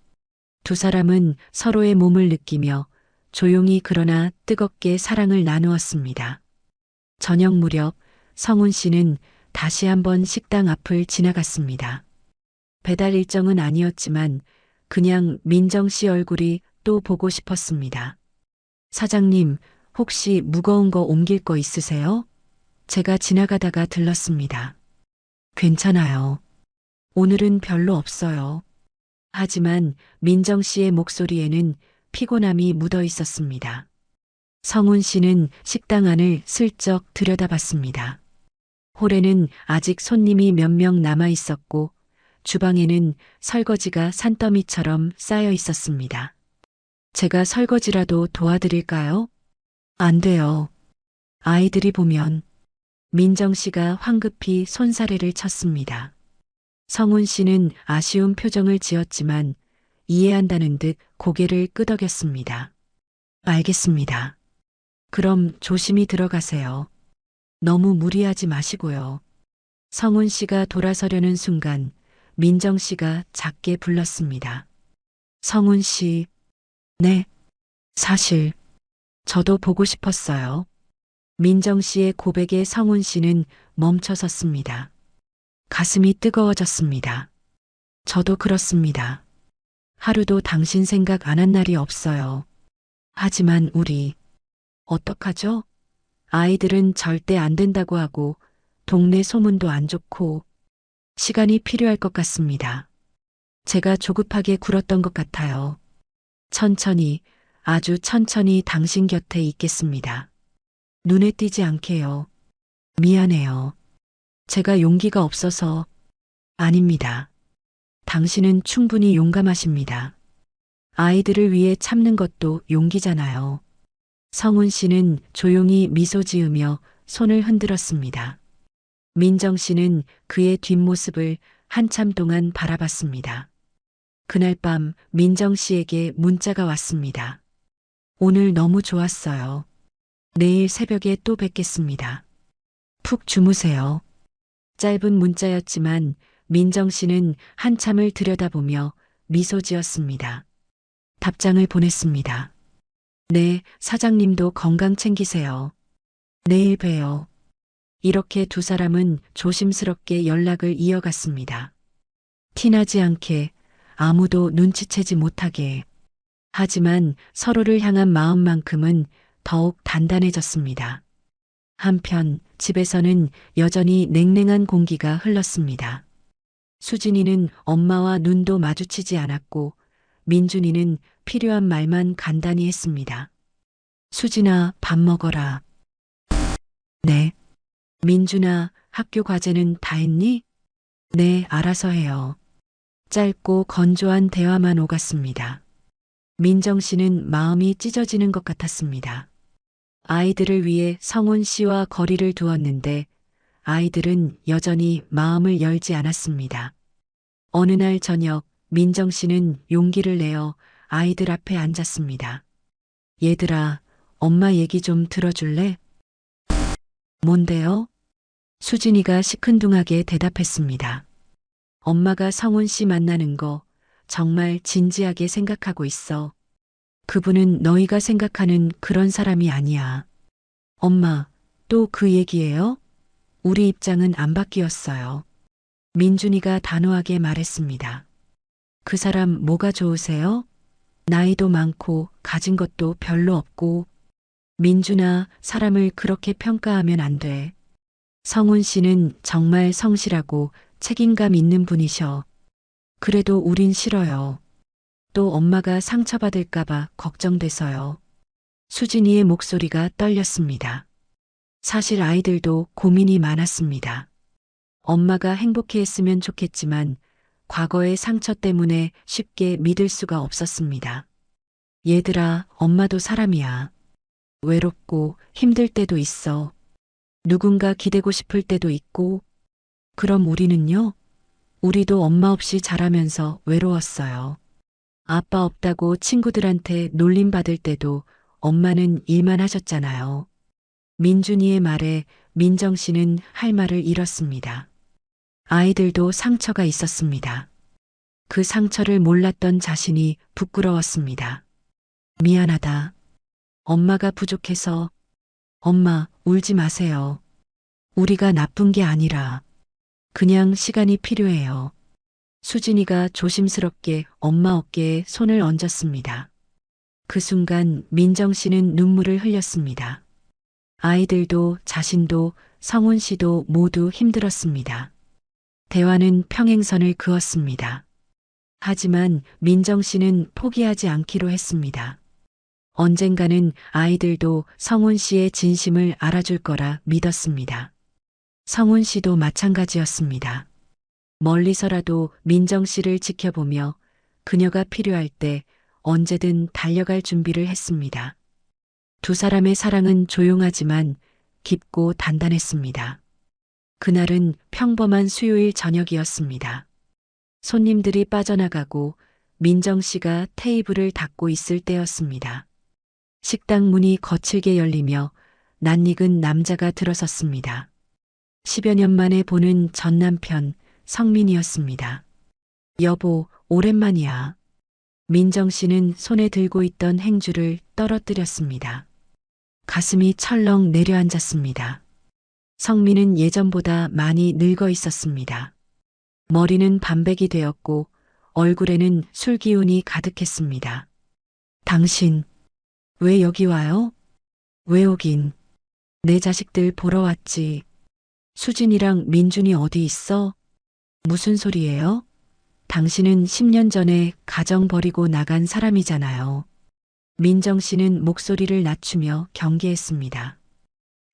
두 사람은 서로의 몸을 느끼며 조용히 그러나 뜨겁게 사랑을 나누었습니다. 저녁 무렵 성훈 씨는 다시 한번 식당 앞을 지나갔습니다. 배달 일정은 아니었지만 그냥 민정 씨 얼굴이 또 보고 싶었습니다. 사장님, 혹시 무거운 거 옮길 거 있으세요? 제가 지나가다가 들렀습니다. 괜찮아요. 오늘은 별로 없어요. 하지만 민정 씨의 목소리에는 피곤함이 묻어 있었습니다. 성훈 씨는 식당 안을 슬쩍 들여다봤습니다. 홀에는 아직 손님이 몇 명 남아 있었고 주방에는 설거지가 산더미처럼 쌓여 있었습니다. 제가 설거지라도 도와드릴까요? 안 돼요. 아이들이 보면. 민정 씨가 황급히 손사래를 쳤습니다. 성훈 씨는 아쉬운 표정을 지었지만 이해한다는 듯 고개를 끄덕였습니다. 알겠습니다. 그럼 조심히 들어가세요. 너무 무리하지 마시고요. 성훈 씨가 돌아서려는 순간 민정 씨가 작게 불렀습니다. 성훈 씨, 네, 사실 저도 보고 싶었어요. 민정 씨의 고백에 성훈 씨는 멈춰섰습니다. 가슴이 뜨거워졌습니다. 저도 그렇습니다. 하루도 당신 생각 안 한 날이 없어요. 하지만 우리, 어떡하죠? 아이들은 절대 안 된다고 하고, 동네 소문도 안 좋고, 시간이 필요할 것 같습니다. 제가 조급하게 굴었던 것 같아요. 천천히, 아주 천천히 당신 곁에 있겠습니다. 눈에 띄지 않게요. 미안해요. 제가 용기가 없어서. 아닙니다. 당신은 충분히 용감하십니다. 아이들을 위해 참는 것도 용기잖아요. 성훈 씨는 조용히 미소 지으며 손을 흔들었습니다. 민정 씨는 그의 뒷모습을 한참 동안 바라봤습니다. 그날 밤 민정 씨에게 문자가 왔습니다. 오늘 너무 좋았어요. 내일 새벽에 또 뵙겠습니다. 푹 주무세요. 짧은 문자였지만 민정 씨는 한참을 들여다보며 미소 지었습니다. 답장을 보냈습니다. 네, 사장님도 건강 챙기세요. 내일 봬요. 이렇게 두 사람은 조심스럽게 연락을 이어갔습니다. 티나지 않게, 아무도 눈치채지 못하게. 하지만 서로를 향한 마음만큼은 더욱 단단해졌습니다. 한편 집에서는 여전히 냉랭한 공기가 흘렀습니다. 수진이는 엄마와 눈도 마주치지 않았고 민준이는 필요한 말만 간단히 했습니다. 수진아, 밥 먹어라. 네. 민준아, 학교 과제는 다 했니? 네, 알아서 해요. 짧고 건조한 대화만 오갔습니다. 민정 씨는 마음이 찢어지는 것 같았습니다. 아이들을 위해 성훈 씨와 거리를 두었는데 아이들은 여전히 마음을 열지 않았습니다. 어느 날 저녁 민정 씨는 용기를 내어 아이들 앞에 앉았습니다. 얘들아, 엄마 얘기 좀 들어줄래? 뭔데요? 수진이가 시큰둥하게 대답했습니다. 엄마가 성훈 씨 만나는 거 정말 진지하게 생각하고 있어. 그분은 너희가 생각하는 그런 사람이 아니야. 엄마, 또 그 얘기예요? 우리 입장은 안 바뀌었어요. 민준이가 단호하게 말했습니다. 그 사람 뭐가 좋으세요? 나이도 많고 가진 것도 별로 없고. 민준아, 사람을 그렇게 평가하면 안 돼. 성훈 씨는 정말 성실하고 책임감 있는 분이셔. 그래도 우린 싫어요. 또 엄마가 상처받을까봐 걱정돼서요. 수진이의 목소리가 떨렸습니다. 사실 아이들도 고민이 많았습니다. 엄마가 행복해했으면 좋겠지만 과거의 상처 때문에 쉽게 믿을 수가 없었습니다. 얘들아, 엄마도 사람이야. 외롭고 힘들 때도 있어. 누군가 기대고 싶을 때도 있고. 그럼 우리는요? 우리도 엄마 없이 자라면서 외로웠어요. 아빠 없다고 친구들한테 놀림받을 때도 엄마는 일만 하셨잖아요. 민준이의 말에 민정 씨는 할 말을 잃었습니다. 아이들도 상처가 있었습니다. 그 상처를 몰랐던 자신이 부끄러웠습니다. 미안하다. 엄마가 부족해서. 엄마, 울지 마세요. 우리가 나쁜 게 아니라 그냥 시간이 필요해요. 수진이가 조심스럽게 엄마 어깨에 손을 얹었습니다. 그 순간 민정 씨는 눈물을 흘렸습니다. 아이들도 자신도 성훈 씨도 모두 힘들었습니다. 대화는 평행선을 그었습니다. 하지만 민정 씨는 포기하지 않기로 했습니다. 언젠가는 아이들도 성훈 씨의 진심을 알아줄 거라 믿었습니다. 성훈 씨도 마찬가지였습니다. 멀리서라도 민정 씨를 지켜보며 그녀가 필요할 때 언제든 달려갈 준비를 했습니다. 두 사람의 사랑은 조용하지만 깊고 단단했습니다. 그날은 평범한 수요일 저녁이었습니다. 손님들이 빠져나가고 민정 씨가 테이블을 닦고 있을 때였습니다. 식당 문이 거칠게 열리며 낯익은 남자가 들어섰습니다. 10여 년 만에 보는 전 남편 성민이었습니다. 여보, 오랜만이야. 민정 씨는 손에 들고 있던 행주를 떨어뜨렸습니다. 가슴이 철렁 내려앉았습니다. 성민은 예전보다 많이 늙어 있었습니다. 머리는 반백이 되었고 얼굴에는 술 기운이 가득했습니다. 당신, 왜 여기 와요? 왜 오긴? 내 자식들 보러 왔지. 수진이랑 민준이 어디 있어? 무슨 소리예요? 당신은 10년 전에 가정 버리고 나간 사람이잖아요. 민정 씨는 목소리를 낮추며 경계했습니다.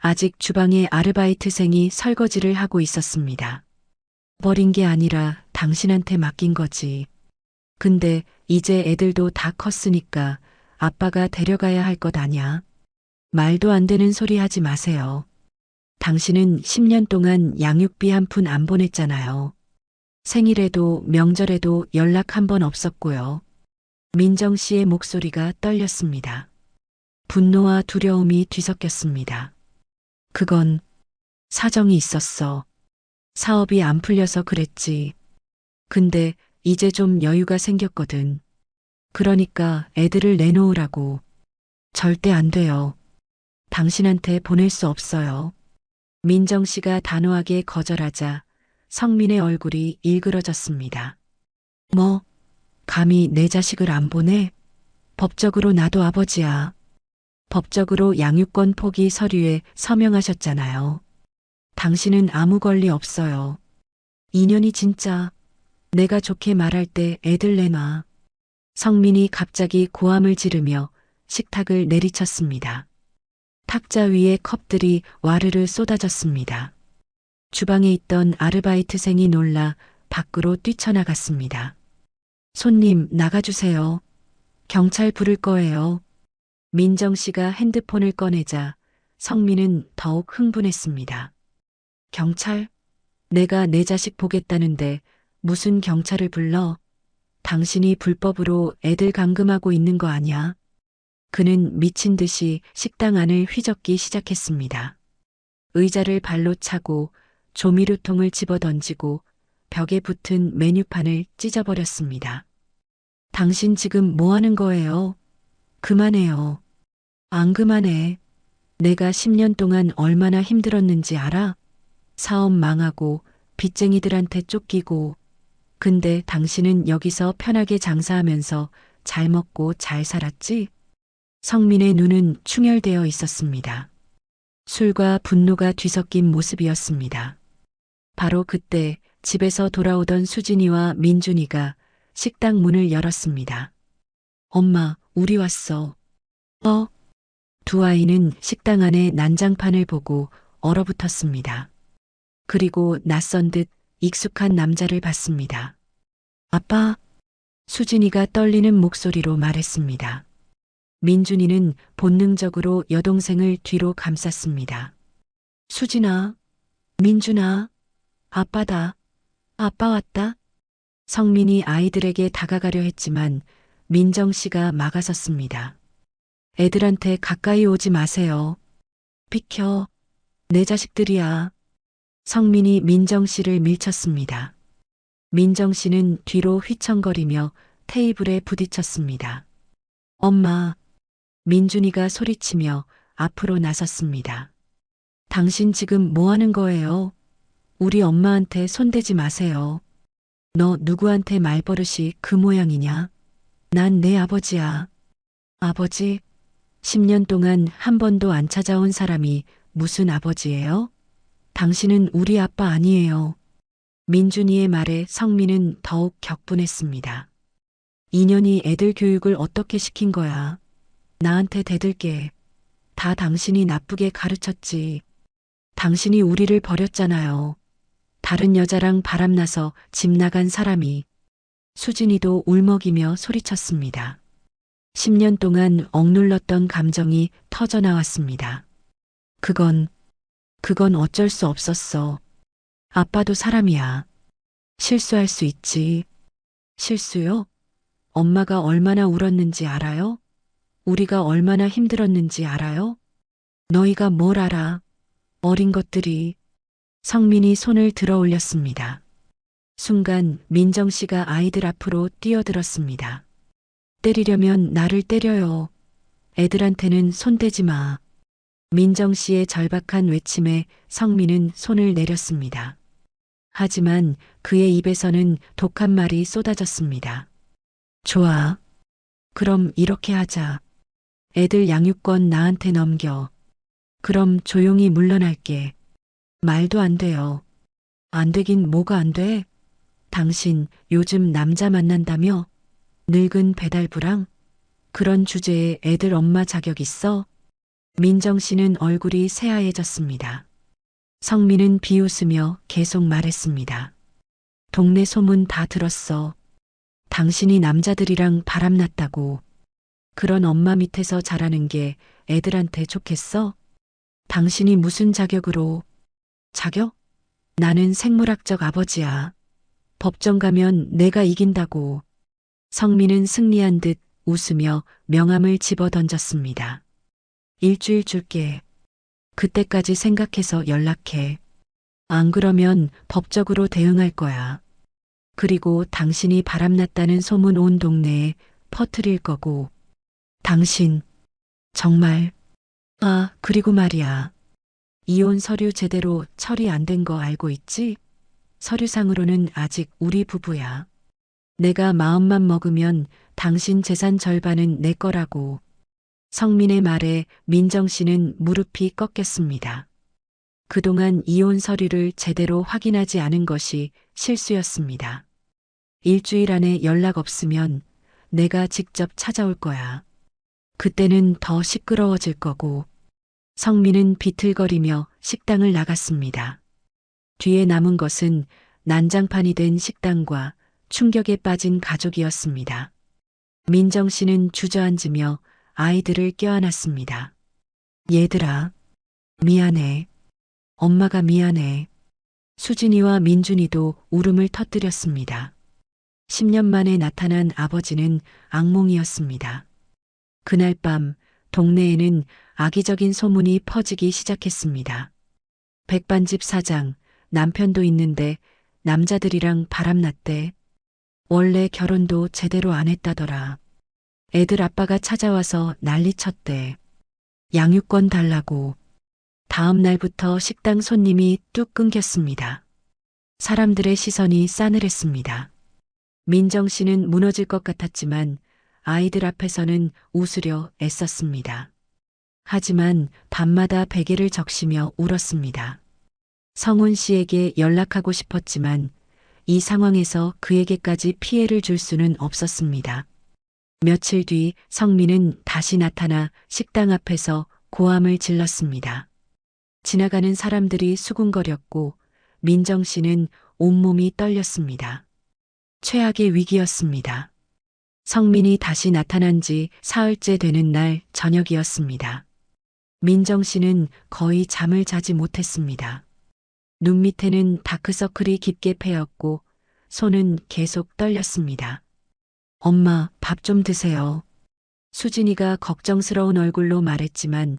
아직 주방에 아르바이트생이 설거지를 하고 있었습니다. 버린 게 아니라 당신한테 맡긴 거지. 근데 이제 애들도 다 컸으니까 아빠가 데려가야 할 것 아냐? 말도 안 되는 소리 하지 마세요. 당신은 10년 동안 양육비 한 푼 안 보냈잖아요. 생일에도 명절에도 연락 한 번 없었고요. 민정 씨의 목소리가 떨렸습니다. 분노와 두려움이 뒤섞였습니다. 그건 사정이 있었어. 사업이 안 풀려서 그랬지. 근데 이제 좀 여유가 생겼거든. 그러니까 애들을 내놓으라고. 절대 안 돼요. 당신한테 보낼 수 없어요. 민정 씨가 단호하게 거절하자 성민의 얼굴이 일그러졌습니다. 뭐, 감히 내 자식을 안 보내? 법적으로 나도 아버지야. 법적으로 양육권 포기 서류에 서명하셨잖아요. 당신은 아무 권리 없어요. 인연이 진짜 내가 좋게 말할 때 애들 내놔. 성민이 갑자기 고함을 지르며 식탁을 내리쳤습니다. 탁자 위에 컵들이 와르르 쏟아졌습니다. 주방에 있던 아르바이트생이 놀라 밖으로 뛰쳐나갔습니다. 손님, 나가주세요. 경찰 부를 거예요. 민정 씨가 핸드폰을 꺼내자 성민은 더욱 흥분했습니다. 경찰? 내가 내 자식 보겠다는데 무슨 경찰을 불러? 당신이 불법으로 애들 감금하고 있는 거 아니야? 그는 미친 듯이 식당 안을 휘젓기 시작했습니다. 의자를 발로 차고 조미료통을 집어던지고 벽에 붙은 메뉴판을 찢어버렸습니다. 당신 지금 뭐 하는 거예요? 그만해요. 안 그만해. 내가 10년 동안 얼마나 힘들었는지 알아? 사업 망하고 빚쟁이들한테 쫓기고. 근데 당신은 여기서 편하게 장사하면서 잘 먹고 잘 살았지? 성민의 눈은 충혈되어 있었습니다. 술과 분노가 뒤섞인 모습이었습니다. 바로 그때 집에서 돌아오던 수진이와 민준이가 식당 문을 열었습니다. 엄마, 우리 왔어. 두 아이는 식당 안에 난장판을 보고 얼어붙었습니다. 그리고 낯선 듯 익숙한 남자를 봤습니다. 아빠, 수진이가 떨리는 목소리로 말했습니다. 민준이는 본능적으로 여동생을 뒤로 감쌌습니다. 수진아, 민준아, 아빠다. 아빠 왔다. 성민이 아이들에게 다가가려 했지만 민정 씨가 막아섰습니다. 애들한테 가까이 오지 마세요. 비켜. 내 자식들이야. 성민이 민정 씨를 밀쳤습니다. 민정 씨는 뒤로 휘청거리며 테이블에 부딪혔습니다. 엄마. 민준이가 소리치며 앞으로 나섰습니다. 당신 지금 뭐 하는 거예요? 우리 엄마한테 손대지 마세요. 너 누구한테 말버릇이 그 모양이냐? 난 내 아버지야. 아버지? 10년 동안 한 번도 안 찾아온 사람이 무슨 아버지예요? 당신은 우리 아빠 아니에요. 민준이의 말에 성민은 더욱 격분했습니다. 인연이 애들 교육을 어떻게 시킨 거야? 나한테 대들게. 다 당신이 나쁘게 가르쳤지. 당신이 우리를 버렸잖아요. 다른 여자랑 바람나서 집 나간 사람이. 수진이도 울먹이며 소리쳤습니다. 10년 동안 억눌렀던 감정이 터져나왔습니다. 그건 어쩔 수 없었어. 아빠도 사람이야. 실수할 수 있지. 실수요? 엄마가 얼마나 울었는지 알아요? 우리가 얼마나 힘들었는지 알아요? 너희가 뭘 알아? 어린 것들이. 성민이 손을 들어 올렸습니다. 순간 민정 씨가 아이들 앞으로 뛰어들었습니다. 때리려면 나를 때려요. 애들한테는 손대지 마. 민정 씨의 절박한 외침에 성민은 손을 내렸습니다. 하지만 그의 입에서는 독한 말이 쏟아졌습니다. 좋아. 그럼 이렇게 하자. 애들 양육권 나한테 넘겨. 그럼 조용히 물러날게. 말도 안 돼요. 안 되긴 뭐가 안 돼? 당신 요즘 남자 만난다며? 늙은 배달부랑? 그런 주제에 애들 엄마 자격 있어? 민정 씨는 얼굴이 새하얘졌습니다. 성민은 비웃으며 계속 말했습니다. 동네 소문 다 들었어. 당신이 남자들이랑 바람났다고. 그런 엄마 밑에서 자라는 게 애들한테 좋겠어? 당신이 무슨 자격으로? 자격? 나는 생물학적 아버지야. 법정 가면 내가 이긴다고. 성민은 승리한 듯 웃으며 명함을 집어 던졌습니다. 일주일 줄게. 그때까지 생각해서 연락해. 안 그러면 법적으로 대응할 거야. 그리고 당신이 바람났다는 소문 온 동네에 퍼뜨릴 거고. 당신, 정말. 아, 그리고 말이야. 이혼 서류 제대로 처리 안 된 거 알고 있지? 서류상으로는 아직 우리 부부야. 내가 마음만 먹으면 당신 재산 절반은 내 거라고. 성민의 말에 민정 씨는 무릎이 꺾였습니다. 그동안 이혼 서류를 제대로 확인하지 않은 것이 실수였습니다. 일주일 안에 연락 없으면 내가 직접 찾아올 거야. 그때는 더 시끄러워질 거고. 성민은 비틀거리며 식당을 나갔습니다. 뒤에 남은 것은 난장판이 된 식당과 충격에 빠진 가족이었습니다. 민정 씨는 주저앉으며 아이들을 껴안았습니다. 얘들아, 미안해. 엄마가 미안해. 수진이와 민준이도 울음을 터뜨렸습니다. 10년 만에 나타난 아버지는 악몽이었습니다. 그날 밤 동네에는 악의적인 소문이 퍼지기 시작했습니다. 백반집 사장, 남편도 있는데 남자들이랑 바람났대. 원래 결혼도 제대로 안 했다더라. 애들 아빠가 찾아와서 난리쳤대. 양육권 달라고. 다음 날부터 식당 손님이 뚝 끊겼습니다. 사람들의 시선이 싸늘했습니다. 민정 씨는 무너질 것 같았지만 아이들 앞에서는 웃으려 애썼습니다. 하지만 밤마다 베개를 적시며 울었습니다. 성훈 씨에게 연락하고 싶었지만 이 상황에서 그에게까지 피해를 줄 수는 없었습니다. 며칠 뒤 성민은 다시 나타나 식당 앞에서 고함을 질렀습니다. 지나가는 사람들이 수군거렸고 민정 씨는 온몸이 떨렸습니다. 최악의 위기였습니다. 성민이 다시 나타난 지 사흘째 되는 날 저녁이었습니다. 민정 씨는 거의 잠을 자지 못했습니다. 눈 밑에는 다크서클이 깊게 패였고 손은 계속 떨렸습니다. 엄마, 밥 좀 드세요. 수진이가 걱정스러운 얼굴로 말했지만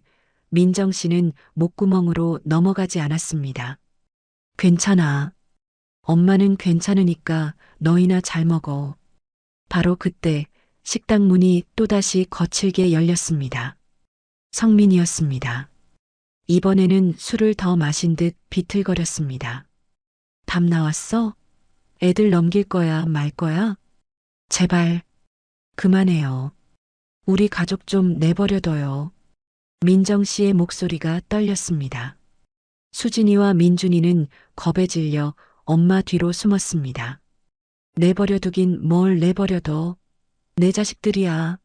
민정 씨는 목구멍으로 넘어가지 않았습니다. 괜찮아. 엄마는 괜찮으니까 너희나 잘 먹어. 바로 그때 식당 문이 또다시 거칠게 열렸습니다. 성민이었습니다. 이번에는 술을 더 마신 듯 비틀거렸습니다. 답 나왔어? 애들 넘길 거야, 말 거야? 제발, 그만해요. 우리 가족 좀 내버려둬요. 민정 씨의 목소리가 떨렸습니다. 수진이와 민준이는 겁에 질려 엄마 뒤로 숨었습니다. 내버려두긴 뭘 내버려둬. 내 자식들이야.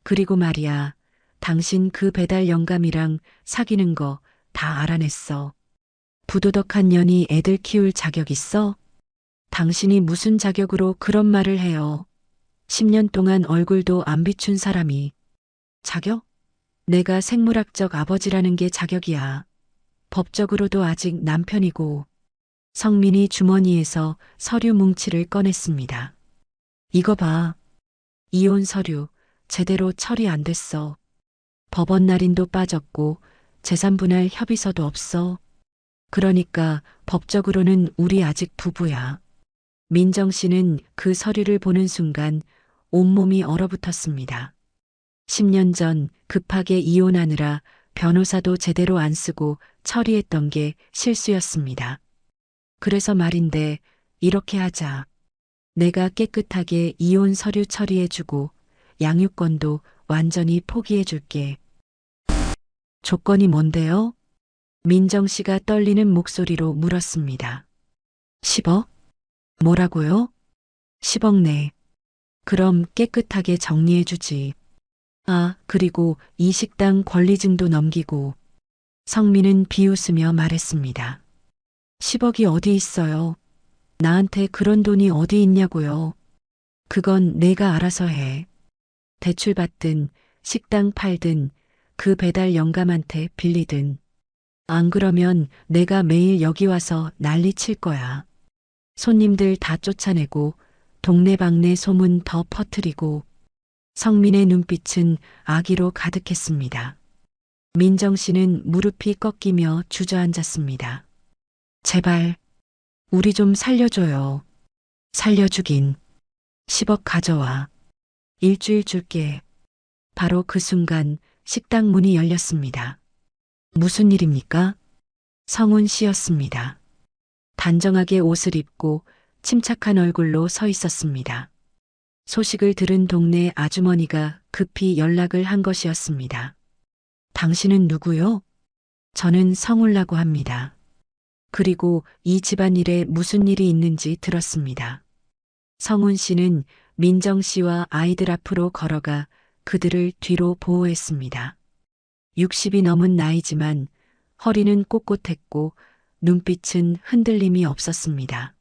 그리고 말이야, 당신 그 배달 영감이랑 사귀는 거 다 알아냈어. 부도덕한 년이 애들 키울 자격 있어? 당신이 무슨 자격으로 그런 말을 해요. 10년 동안 얼굴도 안 비춘 사람이. 자격? 내가 생물학적 아버지라는 게 자격이야. 법적으로도 아직 남편이고. 성민이 주머니에서 서류 뭉치를 꺼냈습니다. 이거 봐. 이혼 서류 제대로 처리 안 됐어. 법원 날인도 빠졌고 재산 분할 협의서도 없어. 그러니까 법적으로는 우리 아직 부부야. 민정 씨는 그 서류를 보는 순간 온몸이 얼어붙었습니다. 10년 전 급하게 이혼하느라 변호사도 제대로 안 쓰고 처리했던 게 실수였습니다. 그래서 말인데 이렇게 하자. 내가 깨끗하게 이혼 서류 처리해주고 양육권도 완전히 포기해줄게. 조건이 뭔데요? 민정 씨가 떨리는 목소리로 물었습니다. 10억? 뭐라고요? 10억 내. 그럼 깨끗하게 정리해주지. 아, 그리고 이 식당 권리증도 넘기고. 성민은 비웃으며 말했습니다. 10억이 어디 있어요? 나한테 그런 돈이 어디 있냐고요. 그건 내가 알아서 해. 대출 받든 식당 팔든 그 배달 영감한테 빌리든. 안 그러면 내가 매일 여기 와서 난리 칠 거야. 손님들 다 쫓아내고 동네방네 소문 더 퍼뜨리고. 성민의 눈빛은 악의로 가득했습니다. 민정 씨는 무릎이 꺾이며 주저앉았습니다. 제발, 우리 좀 살려줘요. 살려주긴. 10억 가져와. 일주일 줄게. 바로 그 순간 식당 문이 열렸습니다. 무슨 일입니까? 성훈 씨였습니다. 단정하게 옷을 입고 침착한 얼굴로 서 있었습니다. 소식을 들은 동네 아주머니가 급히 연락을 한 것이었습니다. 당신은 누구요? 저는 성훈라고 합니다. 그리고 이 집안일에 무슨 일이 있는지 들었습니다. 성훈 씨는 민정 씨와 아이들 앞으로 걸어가 그들을 뒤로 보호했습니다. 60이 넘은 나이지만 허리는 꼿꼿했고 눈빛은 흔들림이 없었습니다.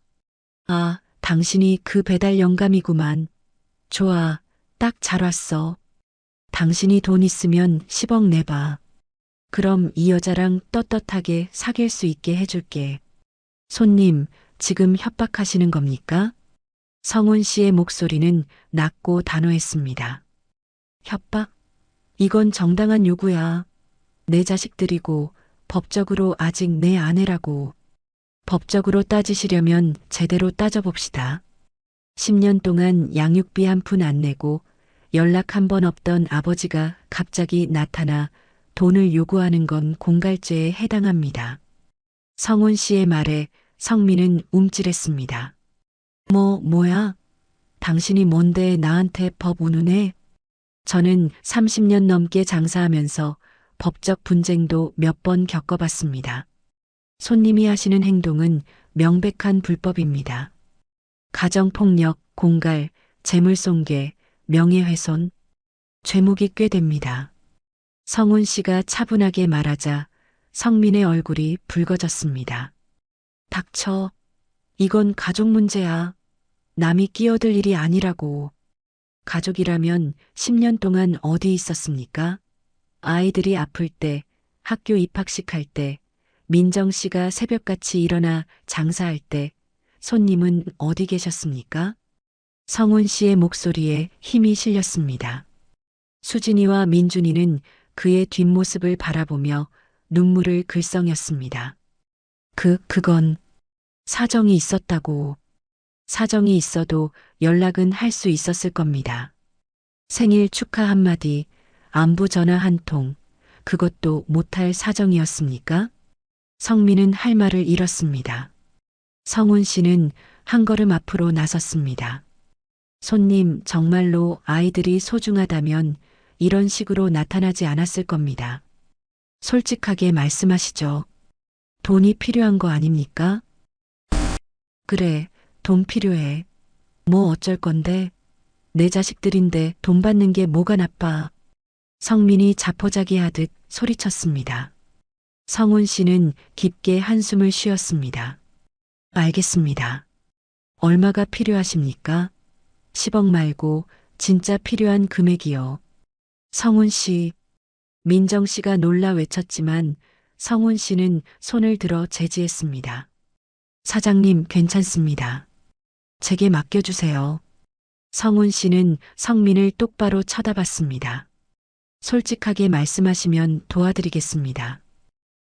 아, 당신이 그 배달 영감이구만. 좋아, 딱 잘 왔어. 당신이 돈 있으면 10억 내봐. 그럼 이 여자랑 떳떳하게 사귈 수 있게 해줄게. 손님, 지금 협박하시는 겁니까? 성훈 씨의 목소리는 낮고 단호했습니다. 협박? 이건 정당한 요구야. 내 자식들이고 법적으로 아직 내 아내라고. 법적으로 따지시려면 제대로 따져봅시다. 10년 동안 양육비 한 푼 안 내고 연락 한 번 없던 아버지가 갑자기 나타나 돈을 요구하는 건 공갈죄에 해당합니다. 성훈 씨의 말에 성민은 움찔했습니다. 뭐야? 당신이 뭔데 나한테 법 운운해? 저는 30년 넘게 장사하면서 법적 분쟁도 몇 번 겪어봤습니다. 손님이 하시는 행동은 명백한 불법입니다. 가정폭력, 공갈, 재물손괴, 명예훼손, 죄목이 꽤 됩니다. 성훈 씨가 차분하게 말하자 성민의 얼굴이 붉어졌습니다. 닥쳐. 이건 가족 문제야. 남이 끼어들 일이 아니라고. 가족이라면 10년 동안 어디 있었습니까? 아이들이 아플 때, 학교 입학식 할 때, 민정 씨가 새벽같이 일어나 장사할 때, 손님은 어디 계셨습니까? 성훈 씨의 목소리에 힘이 실렸습니다. 수진이와 민준이는 그의 뒷모습을 바라보며 눈물을 글썽였습니다. 그건 사정이 있었다고. 사정이 있어도 연락은 할 수 있었을 겁니다. 생일 축하 한마디, 안부 전화 한 통, 그것도 못할 사정이었습니까? 성민은 할 말을 잃었습니다. 성훈 씨는 한 걸음 앞으로 나섰습니다. 손님, 정말로 아이들이 소중하다면 이런 식으로 나타나지 않았을 겁니다. 솔직하게 말씀하시죠. 돈이 필요한 거 아닙니까? 그래, 돈 필요해. 뭐 어쩔 건데? 내 자식들인데 돈 받는 게 뭐가 나빠. 성민이 자포자기하듯 소리쳤습니다. 성훈 씨는 깊게 한숨을 쉬었습니다. 알겠습니다. 얼마가 필요하십니까? 10억 말고 진짜 필요한 금액이요. 성훈 씨, 민정 씨가 놀라 외쳤지만 성훈 씨는 손을 들어 제지했습니다. 사장님, 괜찮습니다. 제게 맡겨주세요. 성훈 씨는 성민을 똑바로 쳐다봤습니다. 솔직하게 말씀하시면 도와드리겠습니다.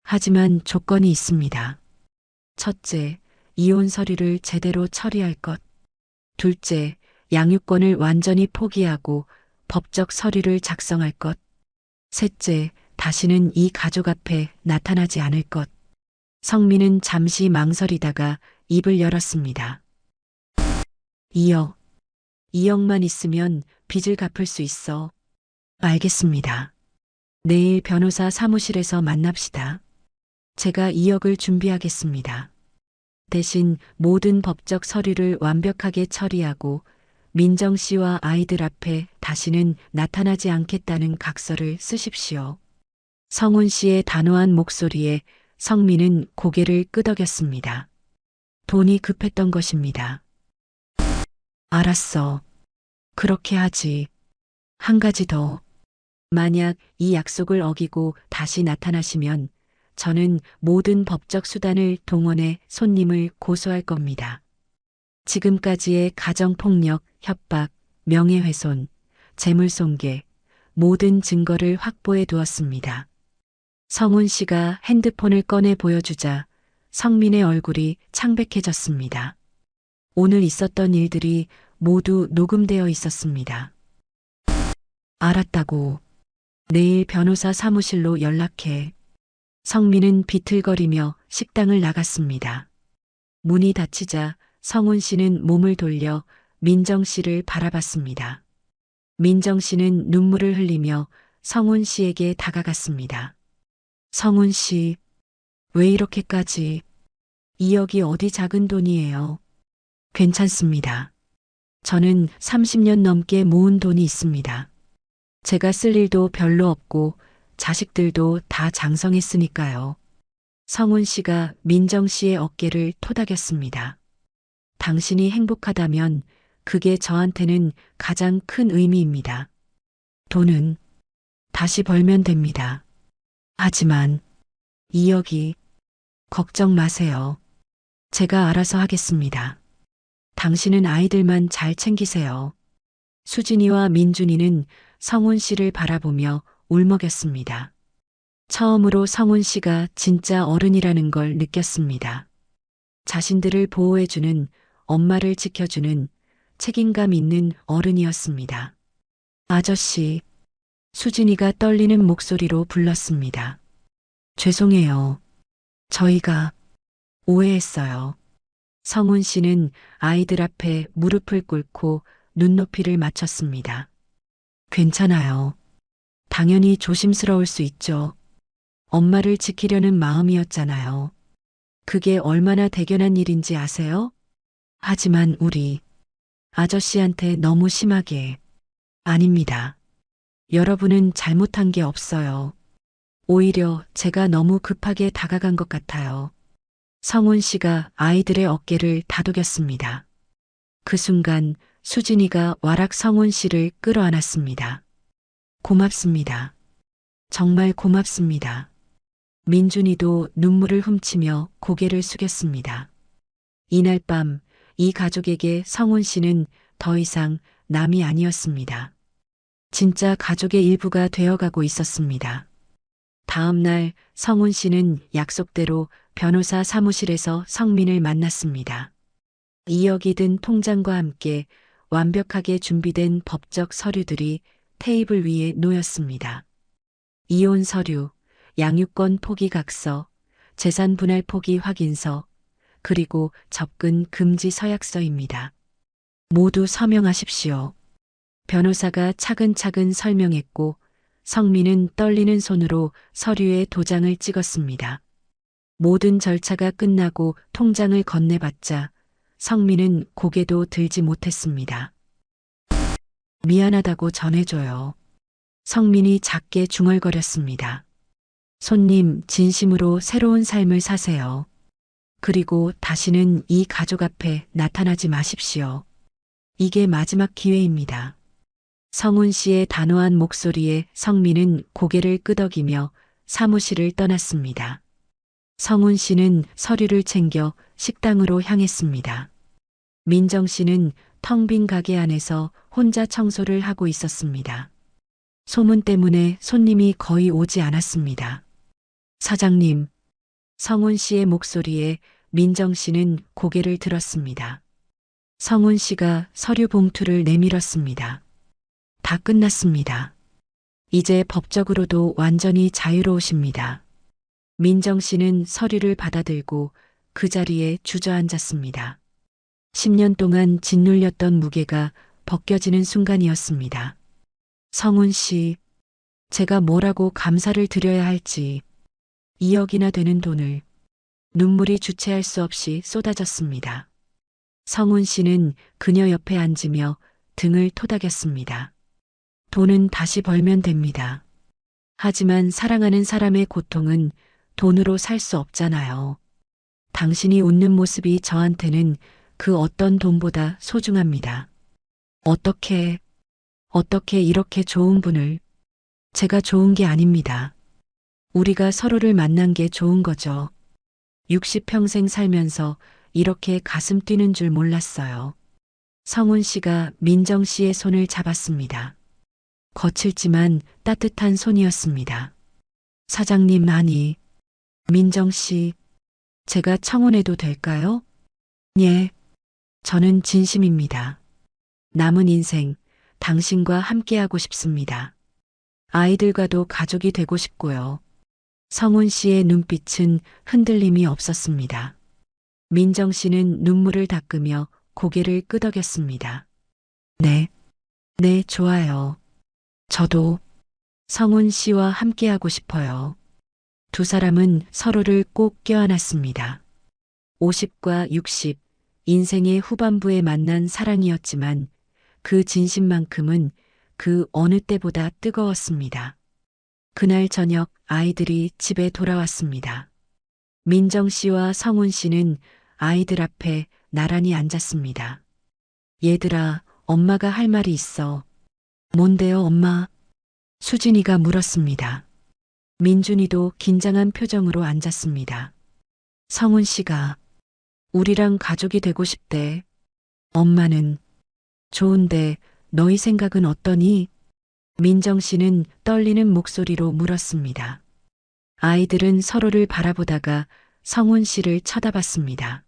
하지만 조건이 있습니다. 첫째, 이혼 서류를 제대로 처리할 것. 둘째, 양육권을 완전히 포기하고 법적 서류를 작성할 것. 셋째, 다시는 이 가족 앞에 나타나지 않을 것. 성민은 잠시 망설이다가 입을 열었습니다. 2억. 2억만 있으면 빚을 갚을 수 있어. 알겠습니다. 내일 변호사 사무실에서 만납시다. 제가 2억을 준비하겠습니다. 대신 모든 법적 서류를 완벽하게 처리하고 민정 씨와 아이들 앞에 다시는 나타나지 않겠다는 각서를 쓰십시오. 성훈 씨의 단호한 목소리에 성민은 고개를 끄덕였습니다. 돈이 급했던 것입니다. 알았어. 그렇게 하지. 한 가지 더. 만약 이 약속을 어기고 다시 나타나시면 저는 모든 법적 수단을 동원해 손님을 고소할 겁니다. 지금까지의 가정폭력, 협박, 명예훼손, 재물손괴, 모든 증거를 확보해 두었습니다. 성훈 씨가 핸드폰을 꺼내 보여주자 성민의 얼굴이 창백해졌습니다. 오늘 있었던 일들이 모두 녹음되어 있었습니다. 알았다고. 내일 변호사 사무실로 연락해. 성민은 비틀거리며 식당을 나갔습니다. 문이 닫히자 성훈 씨는 몸을 돌려 민정 씨를 바라봤습니다. 민정 씨는 눈물을 흘리며 성훈 씨에게 다가갔습니다. 성훈 씨, 왜 이렇게까지? 2억이 어디 작은 돈이에요. 괜찮습니다. 저는 30년 넘게 모은 돈이 있습니다. 제가 쓸 일도 별로 없고 자식들도 다 장성했으니까요. 성훈 씨가 민정 씨의 어깨를 토닥였습니다. 당신이 행복하다면 그게 저한테는 가장 큰 의미입니다. 돈은 다시 벌면 됩니다. 하지만 2억이 걱정 마세요. 제가 알아서 하겠습니다. 당신은 아이들만 잘 챙기세요. 수진이와 민준이는 성훈 씨를 바라보며 울먹였습니다. 처음으로 성훈 씨가 진짜 어른이라는 걸 느꼈습니다. 자신들을 보호해주는, 엄마를 지켜주는 책임감 있는 어른이었습니다. 아저씨, 수진이가 떨리는 목소리로 불렀습니다. 죄송해요. 저희가 오해했어요. 성훈 씨는 아이들 앞에 무릎을 꿇고 눈높이를 맞췄습니다. 괜찮아요. 당연히 조심스러울 수 있죠. 엄마를 지키려는 마음이었잖아요. 그게 얼마나 대견한 일인지 아세요? 하지만 우리 아저씨한테 너무 심하게. 아닙니다. 여러분은 잘못한 게 없어요. 오히려 제가 너무 급하게 다가간 것 같아요. 성훈 씨가 아이들의 어깨를 다독였습니다. 그 순간 수진이가 와락 성훈 씨를 끌어안았습니다. 고맙습니다. 정말 고맙습니다. 민준이도 눈물을 훔치며 고개를 숙였습니다. 이날 밤 이 가족에게 성훈 씨는 더 이상 남이 아니었습니다. 진짜 가족의 일부가 되어가고 있었습니다. 다음 날 성훈 씨는 약속대로 변호사 사무실에서 성민을 만났습니다. 2억이 든 통장과 함께 완벽하게 준비된 법적 서류들이 테이블 위에 놓였습니다. 이혼 서류, 양육권 포기 각서, 재산 분할 포기 확인서, 그리고 접근 금지 서약서입니다. 모두 서명하십시오. 변호사가 차근차근 설명했고 성민은 떨리는 손으로 서류에 도장을 찍었습니다. 모든 절차가 끝나고 통장을 건네받자 성민은 고개도 들지 못했습니다. 미안하다고 전해줘요. 성민이 작게 중얼거렸습니다. 손님, 진심으로 새로운 삶을 사세요. 그리고 다시는 이 가족 앞에 나타나지 마십시오. 이게 마지막 기회입니다. 성훈 씨의 단호한 목소리에 성민은 고개를 끄덕이며 사무실을 떠났습니다. 성훈 씨는 서류를 챙겨 식당으로 향했습니다. 민정 씨는 텅 빈 가게 안에서 혼자 청소를 하고 있었습니다. 소문 때문에 손님이 거의 오지 않았습니다. 사장님, 성훈 씨의 목소리에 민정 씨는 고개를 들었습니다. 성훈 씨가 서류 봉투를 내밀었습니다. 다 끝났습니다. 이제 법적으로도 완전히 자유로우십니다. 민정 씨는 서류를 받아들고 그 자리에 주저앉았습니다. 10년 동안 짓눌렸던 무게가 벗겨지는 순간이었습니다. 성훈 씨, 제가 뭐라고 감사를 드려야 할지 2억이나 되는 돈을 눈물이 주체할 수 없이 쏟아졌습니다. 성훈 씨는 그녀 옆에 앉으며 등을 토닥였습니다. 돈은 다시 벌면 됩니다. 하지만 사랑하는 사람의 고통은 돈으로 살 수 없잖아요. 당신이 웃는 모습이 저한테는 그 어떤 돈보다 소중합니다. 어떻게 이렇게 좋은 분을, 제가 좋은 게 아닙니다. 우리가 서로를 만난 게 좋은 거죠. 60평생 살면서 이렇게 가슴 뛰는 줄 몰랐어요. 성훈 씨가 민정 씨의 손을 잡았습니다. 거칠지만 따뜻한 손이었습니다. 사장님, 아니, 민정 씨, 제가 청혼해도 될까요? 예, 저는 진심입니다. 남은 인생 당신과 함께하고 싶습니다. 아이들과도 가족이 되고 싶고요. 성훈 씨의 눈빛은 흔들림이 없었습니다. 민정 씨는 눈물을 닦으며 고개를 끄덕였습니다. 네, 좋아요. 저도 성훈 씨와 함께하고 싶어요. 두 사람은 서로를 꼭 껴안았습니다. 50과 60, 인생의 후반부에 만난 사랑이었지만 그 진심만큼은 그 어느 때보다 뜨거웠습니다. 그날 저녁 아이들이 집에 돌아왔습니다. 민정 씨와 성훈 씨는 아이들 앞에 나란히 앉았습니다. 얘들아, 엄마가 할 말이 있어. 뭔데요, 엄마? 수진이가 물었습니다. 민준이도 긴장한 표정으로 앉았습니다. 성훈 씨가 우리랑 가족이 되고 싶대. 엄마는 좋은데 너희 생각은 어떠니? 민정 씨는 떨리는 목소리로 물었습니다. 아이들은 서로를 바라보다가 성훈 씨를 쳐다봤습니다.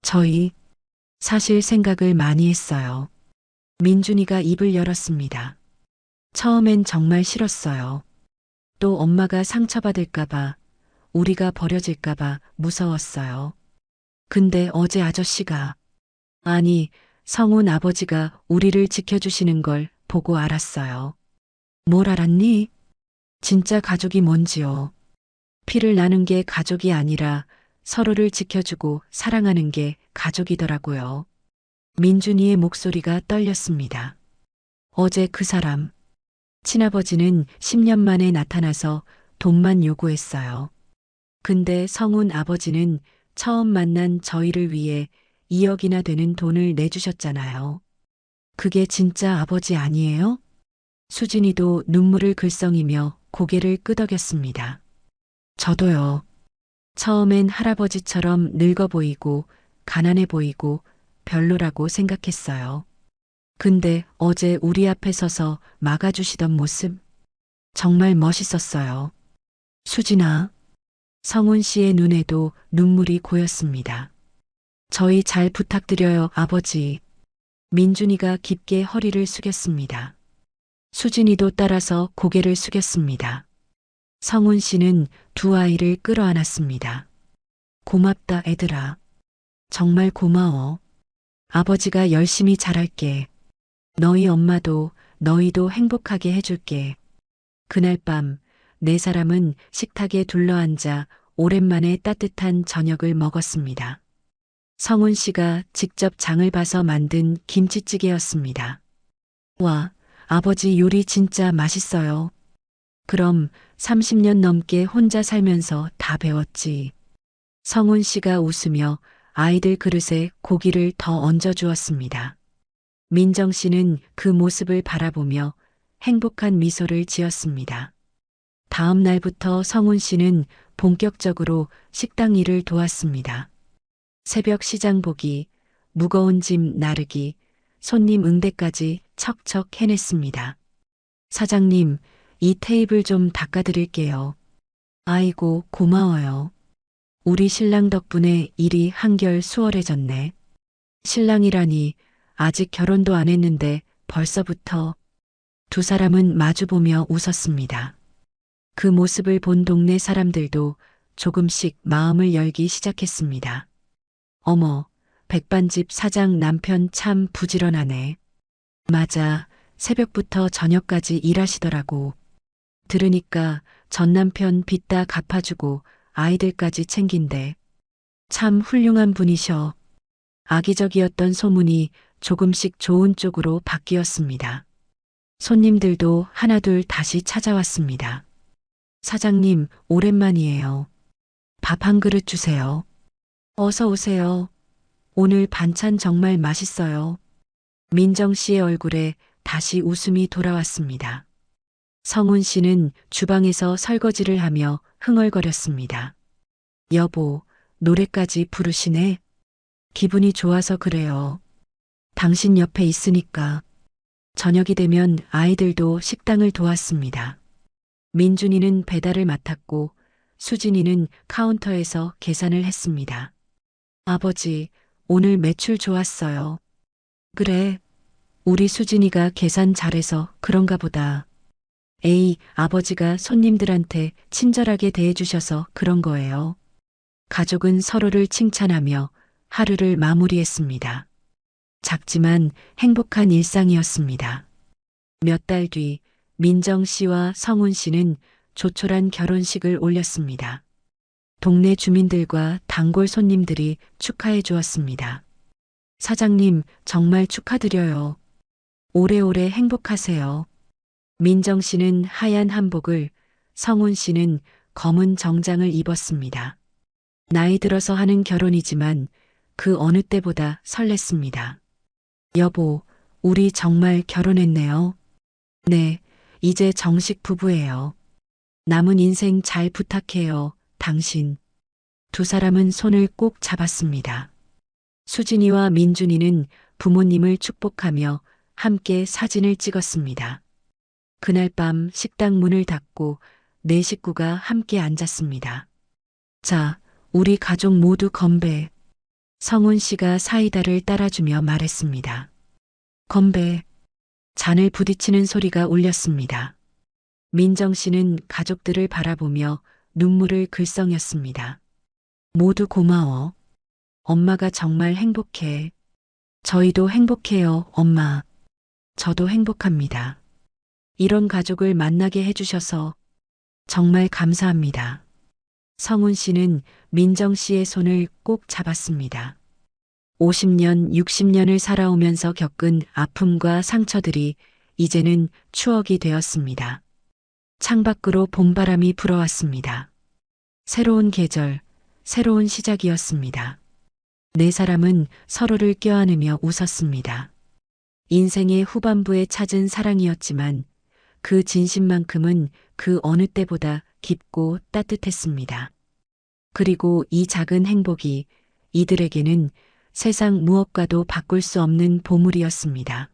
저희 사실 생각을 많이 했어요. 민준이가 입을 열었습니다. 처음엔 정말 싫었어요. 또 엄마가 상처받을까봐, 우리가 버려질까봐 무서웠어요. 근데 어제 아저씨가, 아니, 성훈 아버지가 우리를 지켜주시는 걸 보고 알았어요. 뭘 알았니? 진짜 가족이 뭔지요. 피를 나눈 게 가족이 아니라 서로를 지켜주고 사랑하는 게 가족이더라고요. 민준이의 목소리가 떨렸습니다. 어제 그 사람, 친아버지는 10년 만에 나타나서 돈만 요구했어요. 근데 성훈 아버지는 처음 만난 저희를 위해 2억이나 되는 돈을 내주셨잖아요. 그게 진짜 아버지 아니에요? 수진이도 눈물을 글썽이며 고개를 끄덕였습니다. 저도요. 처음엔 할아버지처럼 늙어 보이고 가난해 보이고 별로라고 생각했어요. 근데 어제 우리 앞에 서서 막아주시던 모습 정말 멋있었어요. 수진아, 성훈 씨의 눈에도 눈물이 고였습니다. 저희 잘 부탁드려요, 아버지. 민준이가 깊게 허리를 숙였습니다. 수진이도 따라서 고개를 숙였습니다. 성훈 씨는 두 아이를 끌어안았습니다. 고맙다, 애들아. 정말 고마워. 아버지가 열심히 잘할게. 너희 엄마도 너희도 행복하게 해줄게. 그날 밤 네 사람은 식탁에 둘러앉아 오랜만에 따뜻한 저녁을 먹었습니다. 성훈 씨가 직접 장을 봐서 만든 김치찌개였습니다. 와, 아버지 요리 진짜 맛있어요. 그럼 30년 넘게 혼자 살면서 다 배웠지. 성훈 씨가 웃으며 아이들 그릇에 고기를 더 얹어주었습니다. 민정 씨는 그 모습을 바라보며 행복한 미소를 지었습니다. 다음 날부터 성훈 씨는 본격적으로 식당 일을 도왔습니다. 새벽 시장 보기, 무거운 짐 나르기, 손님 응대까지 척척 해냈습니다. 사장님, 이 테이블 좀 닦아드릴게요. 아이고, 고마워요. 우리 신랑 덕분에 일이 한결 수월해졌네. 신랑이라니 아직 결혼도 안 했는데 벌써부터 두 사람은 마주보며 웃었습니다. 그 모습을 본 동네 사람들도 조금씩 마음을 열기 시작했습니다. 어머, 백반집 사장 남편 참 부지런하네. 맞아, 새벽부터 저녁까지 일하시더라고. 들으니까 전 남편 빚 다 갚아주고 아이들까지 챙긴대. 참 훌륭한 분이셔. 악의적이었던 소문이 조금씩 좋은 쪽으로 바뀌었습니다. 손님들도 하나둘 다시 찾아왔습니다. 사장님, 오랜만이에요. 밥 한 그릇 주세요. 어서 오세요. 오늘 반찬 정말 맛있어요. 민정 씨의 얼굴에 다시 웃음이 돌아왔습니다. 성훈 씨는 주방에서 설거지를 하며 흥얼거렸습니다. 여보, 노래까지 부르시네. 기분이 좋아서 그래요. 당신 옆에 있으니까. 저녁이 되면 아이들도 식당을 도왔습니다. 민준이는 배달을 맡았고 수진이는 카운터에서 계산을 했습니다. 아버지, 오늘 매출 좋았어요. 그래, 우리 수진이가 계산 잘해서 그런가 보다. 에이, 아버지가 손님들한테 친절하게 대해주셔서 그런 거예요. 가족은 서로를 칭찬하며 하루를 마무리했습니다. 작지만 행복한 일상이었습니다. 몇 달 뒤 민정 씨와 성훈 씨는 조촐한 결혼식을 올렸습니다. 동네 주민들과 단골 손님들이 축하해 주었습니다. 사장님, 정말 축하드려요. 오래오래 행복하세요. 민정 씨는 하얀 한복을, 성훈 씨는 검은 정장을 입었습니다. 나이 들어서 하는 결혼이지만 그 어느 때보다 설렜습니다. 여보, 우리 정말 결혼했네요. 네, 이제 정식 부부예요. 남은 인생 잘 부탁해요, 당신. 두 사람은 손을 꼭 잡았습니다. 수진이와 민준이는 부모님을 축복하며 함께 사진을 찍었습니다. 그날 밤 식당 문을 닫고 네 식구가 함께 앉았습니다. 자, 우리 가족 모두 건배. 성훈 씨가 사이다를 따라주며 말했습니다. 건배. 잔을 부딪히는 소리가 울렸습니다. 민정 씨는 가족들을 바라보며 눈물을 글썽였습니다. 모두 고마워. 엄마가 정말 행복해. 저희도 행복해요, 엄마. 저도 행복합니다. 이런 가족을 만나게 해주셔서 정말 감사합니다. 성훈 씨는 민정 씨의 손을 꼭 잡았습니다. 50년, 60년을 살아오면서 겪은 아픔과 상처들이 이제는 추억이 되었습니다. 창밖으로 봄바람이 불어왔습니다. 새로운 계절, 새로운 시작이었습니다. 네 사람은 서로를 껴안으며 웃었습니다. 인생의 후반부에 찾은 사랑이었지만 그 진심만큼은 그 어느 때보다 깊고 따뜻했습니다. 그리고 이 작은 행복이 이들에게는 세상 무엇과도 바꿀 수 없는 보물이었습니다.